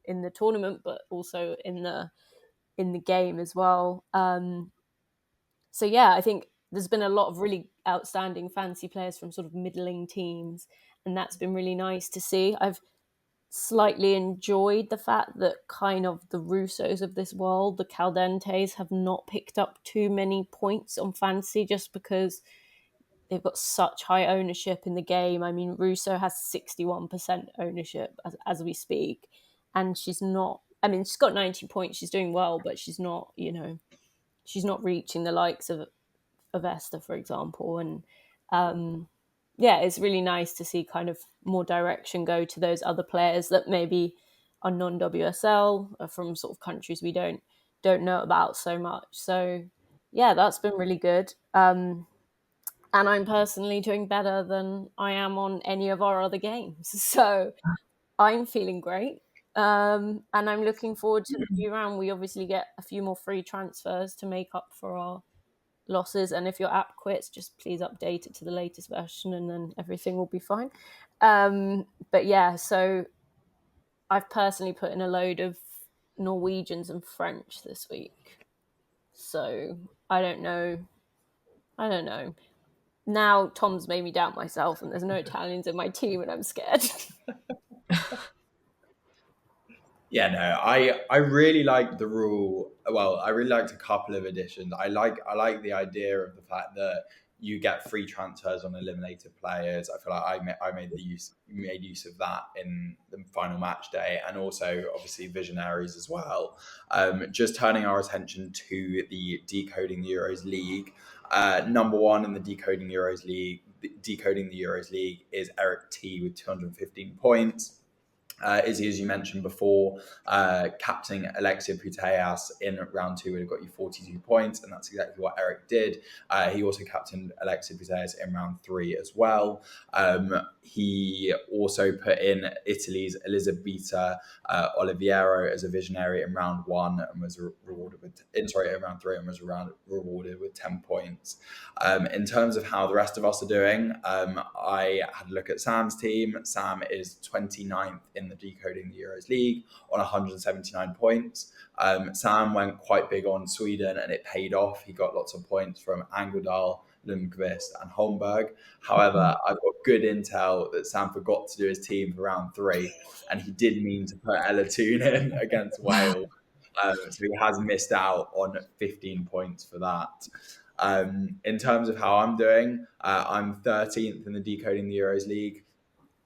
in the tournament, but also in the game as well. So yeah, I think there's been a lot of really outstanding fantasy players from sort of middling teams, and that's been really nice to see. I've slightly enjoyed the fact that kind of the Russos of this world, the Caldentes, have not picked up too many points on fantasy just because they've got such high ownership in the game. I mean, Russo has 61% ownership as we speak, and she's not. I mean, she's got 90 points. She's doing well, but she's not. She's not reaching the likes of Esther, for example. And yeah, it's really nice to see kind of more direction go to those other players that maybe are non-WSL, or from sort of countries we don't know about so much. So yeah, that's been really good. And I'm personally doing better than I am on any of our other games. So I'm feeling great. And I'm looking forward to the new round. We obviously get a few more free transfers to make up for our losses, and if your app quits, just please update it to the latest version and then everything will be fine. But yeah, so I've personally put in a load of Norwegians and French this week, so I don't know now. Tom's made me doubt myself, and there's no Italians in my team and I'm scared. Yeah, no, I really like the rule. Well, I really liked a couple of additions. I like the idea of the fact that you get free transfers on eliminated players. I feel like I made use of that in the final match day, and also obviously visionaries as well. Just turning our attention to the Decoding the Euros League. Number 1 in the Decoding the Euros League is Eric T with 215 points. Izzy, as you mentioned before, captaining Alexia Putellas in round 2 would have got you 42 points, and that's exactly what Eric did. He also captained Alexia Putellas in round 3 as well. He also put in Italy's Elisabetta Oliviero as a visionary in round 1 and was rewarded with in round 3 and was rewarded with 10 points. In terms of how the rest of us are doing, I had a look at Sam's team. Sam is 29th in the Decoding the Euros League on 179 points. Sam went quite big on Sweden and it paid off. He got lots of points from Angeldal, Lundqvist and Holmberg. However, I've got good intel that Sam forgot to do his team for round 3 and he did mean to put Ella Toon in against Wales. So he has missed out on 15 points for that. In terms of how I'm doing, I'm 13th in the Decoding the Euros League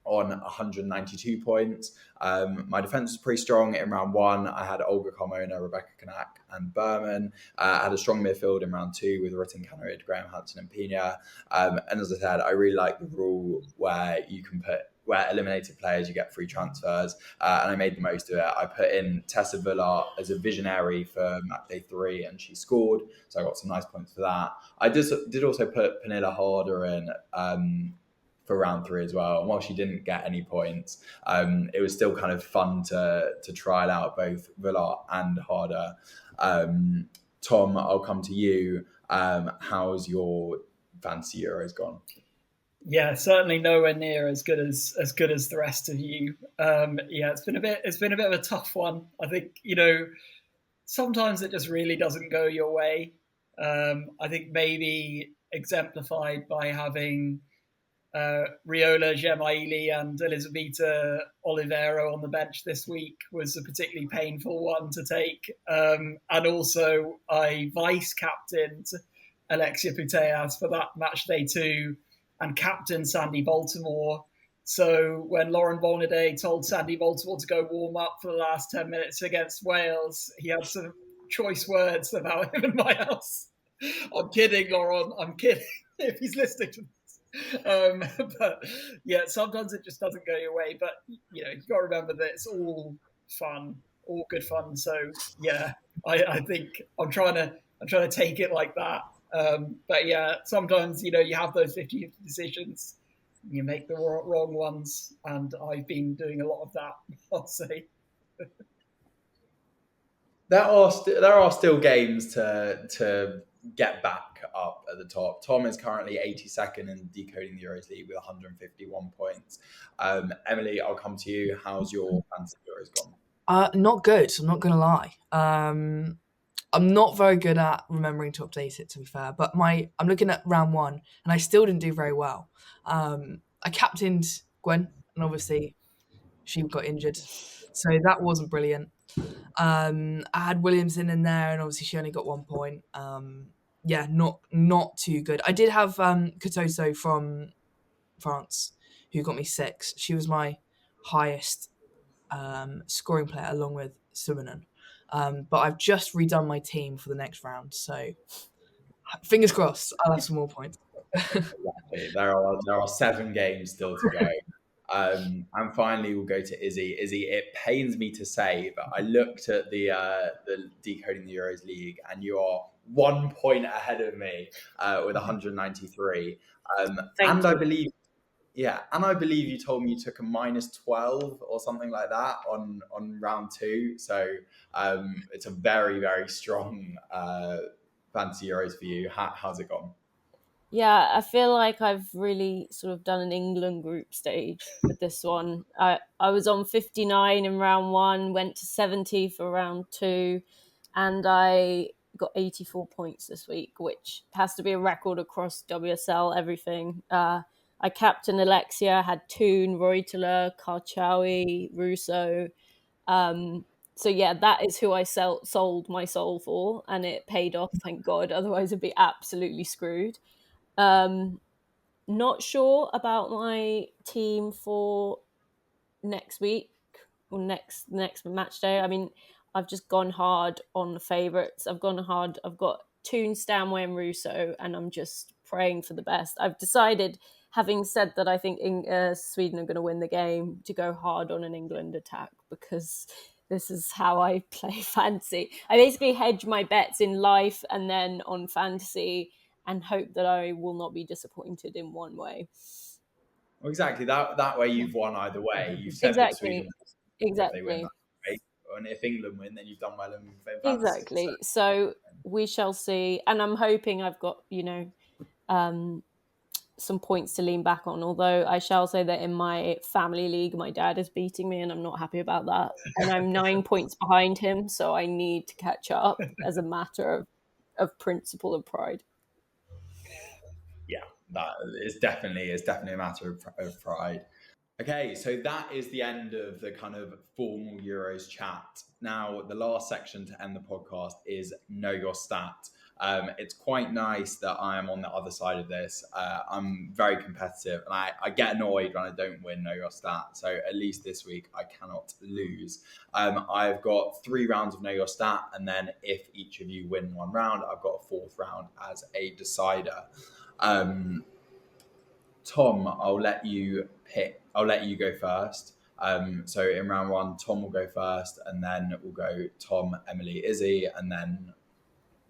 on 192 points. My defense was pretty strong in round 1. I had Olga Carmona, Rebecca Kanak, and Berman. I had a strong midfield in round 2 with Ritten Canarid, Graham Hansen, and Pina. And as I said, I really like the rule where you can put where eliminated players you get free transfers, and I made the most of it. I put in Tessa Villard as a visionary for match day 3, and she scored, so I got some nice points for that. I did also put Pernilla Harder in for round 3 as well, and while she didn't get any points, it was still kind of fun to try it out, both Villard and Harder. Tom, I'll come to you. How's your Fantasy Euros gone? Yeah, certainly nowhere near as good as the rest of you. Yeah, it's been a bit of a tough one. I think, sometimes it just really doesn't go your way. I think maybe exemplified by having Riola Gemaili and Elisabetta Oliveiro on the bench this week was a particularly painful one to take. And also I vice captained Alexia Putellas for that match day 2 and captain Sandy Baltimore. So when Lauren Bolnaday told Sandy Baltimore to go warm up for the last 10 minutes against Wales, he had some choice words about him in my house. I'm kidding, Lauren. I'm kidding if he's listening to this. But yeah, sometimes it just doesn't go your way. But you've got to remember that it's all fun, all good fun. So yeah, I think I'm trying to take it like that. But yeah, sometimes, you have those 50-50 decisions, you make the wrong ones, and I've been doing a lot of that, I'll say. There are still games to get back up at the top. Tom is currently 82nd in Decoding the Euros League with 151 points. Emily, I'll come to you. How's your Fantasy Euros gone? Not good, I'm not going to lie. I'm not very good at remembering to update it, to be fair, but I'm looking at round 1 and I still didn't do very well. I captained Gwen and obviously she got injured, so that wasn't brilliant. I had Williamson in there and obviously she only got 1 point. Yeah, not too good. I did have Katoso from France who got me 6. She was my highest scoring player along with Simonon. But I've just redone my team for the next round, so fingers crossed I'll have some more points. Exactly. There are 7 games still to go. And finally, we'll go to Izzy. Izzy, it pains me to say, but I looked at the Decoding the Euros League, and you are 1 point ahead of me with 193. Thank you. I believe you told me you took a -12 or something like that on round 2. So it's a very, very strong Fantasy Euros for you. How's it gone? Yeah, I feel like I've really sort of done an England group stage with this one. I was on 59 in round 1, went to 70 for round 2, and I got 84 points this week, which has to be a record across WSL, everything. I captained Alexia, had Toon, Reuteler, Karchawi, Russo. So yeah, that is who I sold my soul for, and it paid off, thank God. Otherwise, I'd be absolutely screwed. Not sure about my team for next week or next match day. I mean, I've just gone hard on the favourites. I've gone hard. I've got Toon, Stanway and Russo, and I'm just praying for the best. I've decided, having said that, I think Sweden are going to win the game, to go hard on an England attack, because this is how I play fantasy. I basically hedge my bets in life and then on fantasy, and hope that I will not be disappointed in one way. Well, exactly. That way you've won either way. You've said that Sweden win. If they win, that's great. And if England win, then you've done well in fantasy. Exactly. So we shall see. And I'm hoping I've got, some points to lean back on. Although I shall say that in my family league, my dad is beating me and I'm not happy about that. And I'm 9 points behind him. So I need to catch up as a matter of principle and pride. Yeah, that is definitely a matter of pride. Okay, so that is the end of the kind of formal Euros chat. Now, the last section to end the podcast is Know Your Stat. It's quite nice that I am on the other side of this. I'm very competitive, and I get annoyed when I don't win Know Your Stat. So at least this week, I cannot lose. I've got 3 rounds of Know Your Stat, and then if each of you win 1 round, I've got a 4th round as a decider. Tom, I'll let you go first. So in round 1, Tom will go first, and then we'll go Tom, Emily, Izzy, and then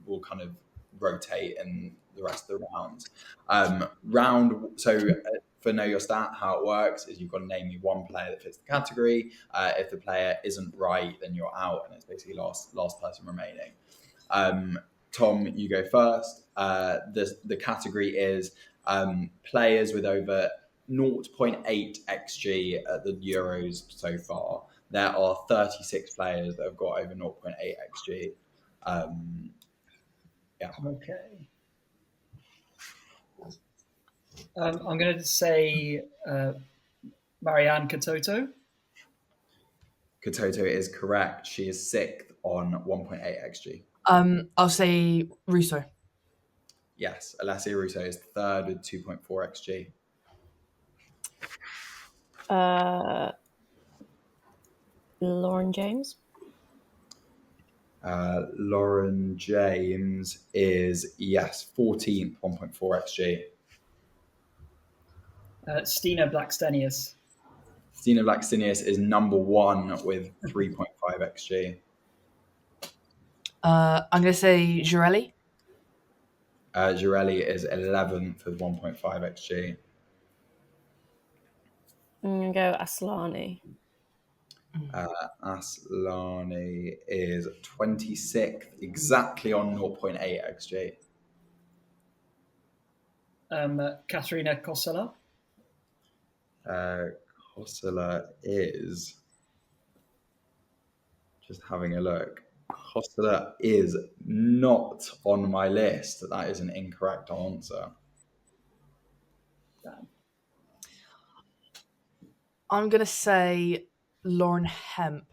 we'll kind of rotate in the rest of the rounds. For Know Your Stat, how it works is you've got to name me 1 player that fits the category. If the player isn't right, then you're out, and it's basically last person remaining. Tom, you go first. The category is players with over 0.8 XG at the Euros so far. There are 36 players that have got over 0.8 XG. Yeah. Okay. I'm going to say Marianne Katoto. Katoto is correct. She is 6th on 1.8 XG. I'll say Russo. Yes, Alessia Russo is 3rd with 2.4 XG. Lauren James. Lauren James is, 14th, 1.4 XG. Stina Blackstenius. Stina Blackstenius is number 1 with 3.5 XG. I'm going to say Girelli. Girelli is 11th with 1.5 XG. I'm going to go Aslani. Aslani is 26th, exactly on 0.8 XG. Katerina Kosela. Kosela is, just having a look. Kosela is not on my list. That is an incorrect answer. I'm going to say Lauren Hemp.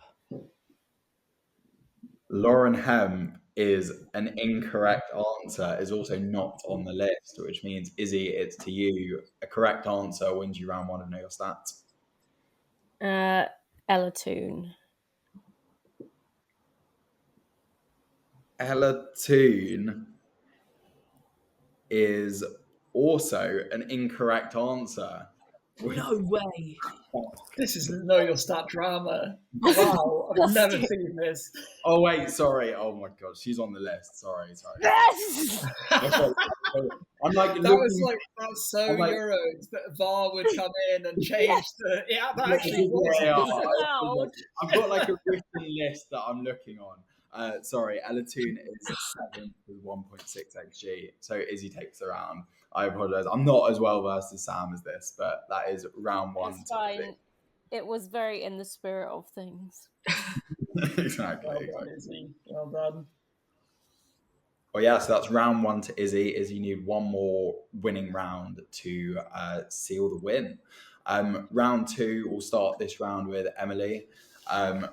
Lauren Hemp is an incorrect answer, is also not on the list, which means, Izzy, it's to you. A correct answer wins you round 1 of Know Your Stats. Ella Toon. Ella Toon is also an incorrect answer. No way. This is Know Your Stat drama. Wow, I've never seen this. Oh, wait, sorry. Oh, my God. She's on the list. Sorry. Yes! I'm like, that's so Euros that VAR would come in and change the. Yeah, that actually was. I've got like a written list that I'm looking on. Sorry, Ella Toon is 7th with 1.6 XG. So Izzy takes the round. I apologise. I'm not as well versed as Sam as this, but that is round 1. It's fine. It was very in the spirit of things. Exactly. Well done, Izzy. Well done. Well, yeah, so that's round 1 to Izzy. Izzy, you need 1 more winning round to seal the win. Round 2, we'll start this round with Emily.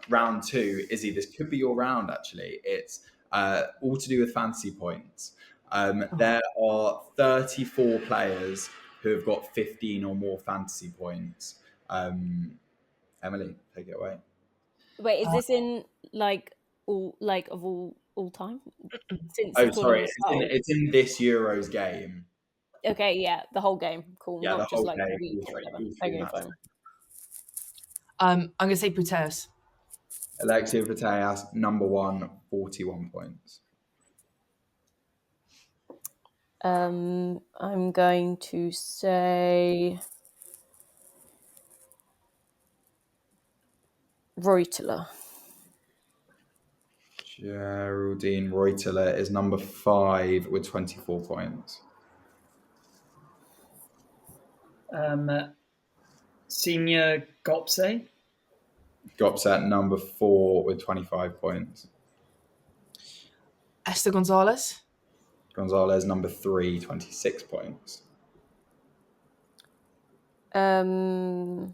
Round 2, Izzy, this could be your round, actually. It's all to do with fantasy points. There are 34 players who have got 15 or more fantasy points. Emily, take it away. Wait, is this in all time? Since sorry, it's in this Euros game. Okay, yeah, the whole game. Cool, Yeah, the not just whole like game, a week all or three- whatever. all three Okay, matches. fine. I'm going to say Putellas. Alexia Putellas, number 1, 41 points. I'm going to say Reuteler. Geraldine Reuteler is number 5 with 24 points. Senior Gopse. Gops at number 4 with 25 points. Esther Gonzalez. Gonzalez, number 3, 26 points. Oh,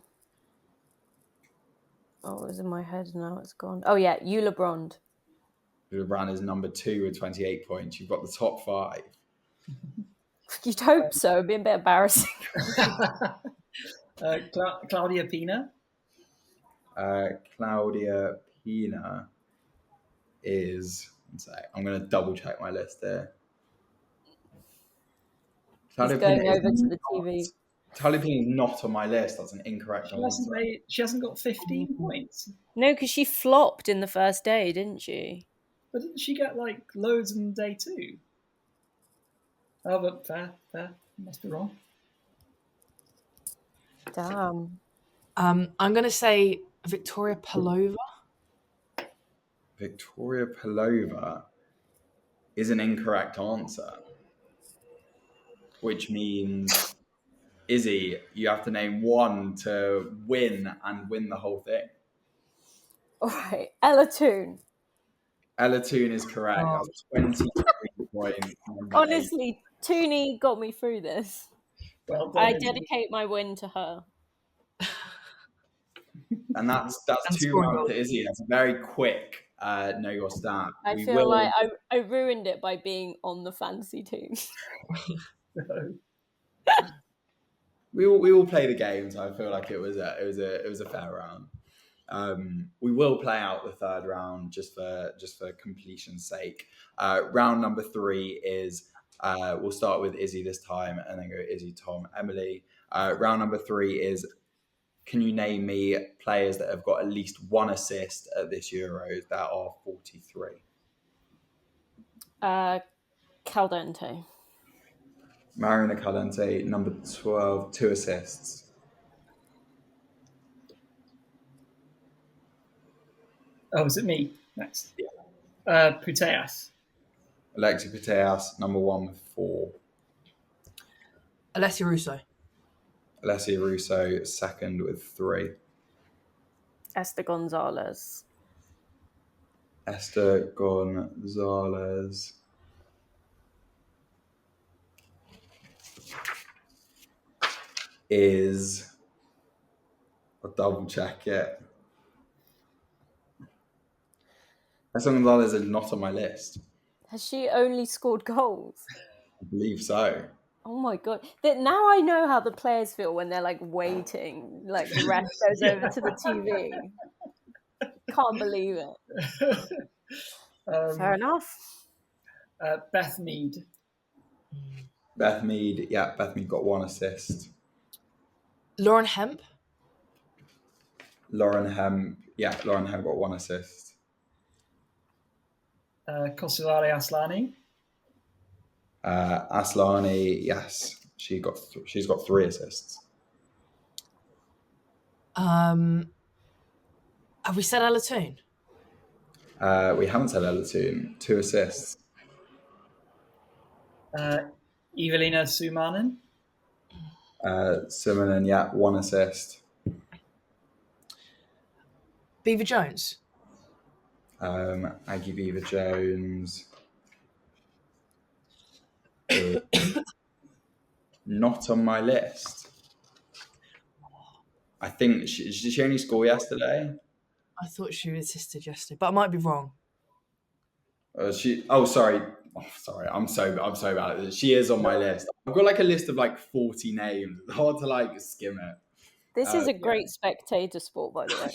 it was in my head, now it's gone. Oh yeah, Eula Brond. Brand is number 2 with 28 points. You've got the top 5. You'd hope so. It'd be a bit embarrassing. Claudia Pina. Claudia Pina is... I'm going to double check my list there. He's going over to the TV. Claudia Pina is not on my list. That's an incorrect answer. She hasn't got 15 points. No, because she flopped in the first day, didn't she? But didn't she get like loads in day 2? Oh, but fair. Must be wrong. Damn. I'm going to say Victoria Pelova. Victoria Pelova is an incorrect answer, which means, Izzy, you have to name one to win the whole thing. All right, Ella Toon. Ella Toon is correct. That's 23 points. Honestly, Toonie got me through this. Well done, I Izzy. dedicate my win to her. And that's 2-1 to Izzy. That's a very quick know your stat. I feel like I ruined it by being on the fantasy team. We will play the games. I feel like it was a fair round. We will play out the third round just for completion's sake. Round number 3 is we'll start with Izzy this time and then go Izzy, Tom, Emily. Round number 3 is, can you name me players that have got at least 1 assist at this Euros? That are 43. Caldente. Marina Caldente, number 12, 2 assists. Oh, is it me next? Yeah. Putellas. Alexia Putellas, number 1 with 4. Alessia Russo. Alessia Russo, second with 3. Esther Gonzalez. Esther Gonzalez is... I'll double check it. Esther Gonzalez is not on my list. Has she only scored goals? I believe so. Oh my god! Now I know how the players feel when they're like waiting, like the ref goes over to the TV. Can't believe it. Fair enough. Beth Mead. Beth Mead got 1 assist. Lauren Hemp. Lauren Hemp got 1 assist. Kosulari Aslani. Aslani, yes, she's got 3 assists. Have we said Ella Toon? We haven't said Ella Toon. 2 assists. Evelina Sumanen. Simonen, 1 assist. Beaver Jones. Aggie Beaver Jones is not on my list. I think did she only score yesterday? I thought she assisted yesterday, but I might be wrong. Sorry. I'm so bad at this. She is on my list. I've got like a list of like 40 names. It's hard to like skim it. This is a great spectator sport, by the way.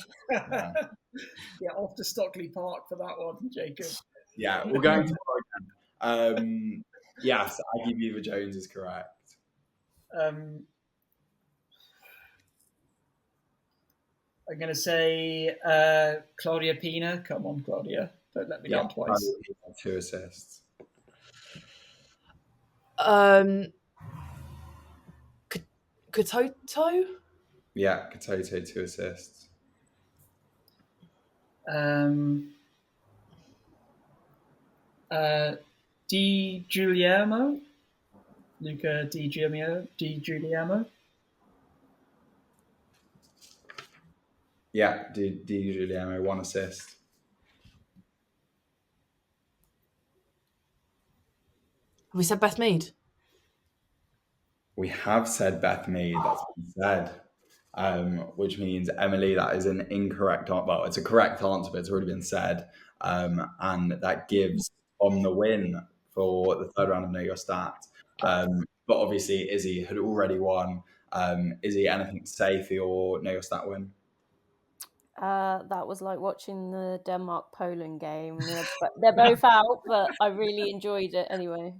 Yeah, off to Stockley Park for that one, Jacob. Yeah, we're going to again. Yes, Aggie Beaver Jones is correct. I'm going to say Claudia Pina. Come on, Claudia. Don't let me down twice. 2 assists. Katoto? Yeah, Katoto 2 assists. Di Giuliano. Luca Di Giuliano. Yeah, Di Giuliano 1 assist. Have we said Beth Mead? We have said Beth Mead. That's been said. Which means, Emily, that is an incorrect answer. Well, it's a correct answer, but it's already been said. And that gives Tom the win for the third round of Know Your Stat. But obviously, Izzy had already won. Izzy, anything to say for your Know Your Stat win? That was like watching the Denmark-Poland game. They're both out, but I really enjoyed it anyway.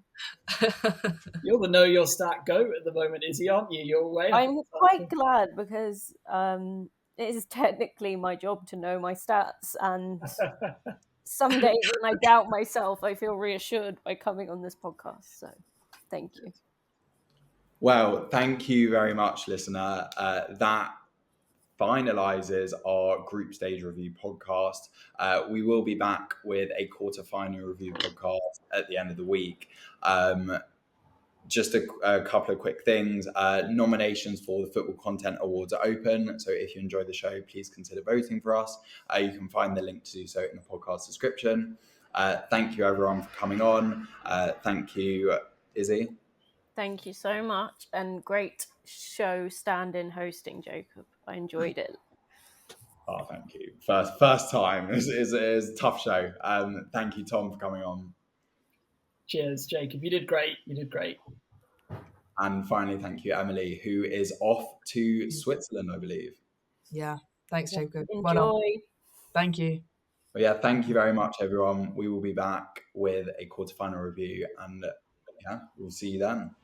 You're the Know Your Stat GOAT at the moment, Izzy, aren't you? You're way up. I'm quite glad because it is technically my job to know my stats, and some days when I doubt myself, I feel reassured by coming on this podcast. So thank you. Well, thank you very much, listener. That finalizes our group stage review podcast. We will be back with a quarterfinal review podcast at the end of the week. Just a couple of quick things. Nominations for the Football Content Awards are open. So if you enjoy the show, please consider voting for us. You can find the link to do so in the podcast description. Thank you, everyone, for coming on. Thank you, Izzy. Thank you so much, and great show stand-in hosting, Jacob. I enjoyed it. Oh, thank you. First time. It is a tough show. Thank you, Tom, for coming on. Cheers, Jacob. You did great. And finally, thank you, Emily, who is off to Switzerland, I believe. Yeah. Thanks, Jacob. Enjoy. Well done. Thank you. But yeah, thank you very much, everyone. We will be back with a quarterfinal review, and yeah, we'll see you then.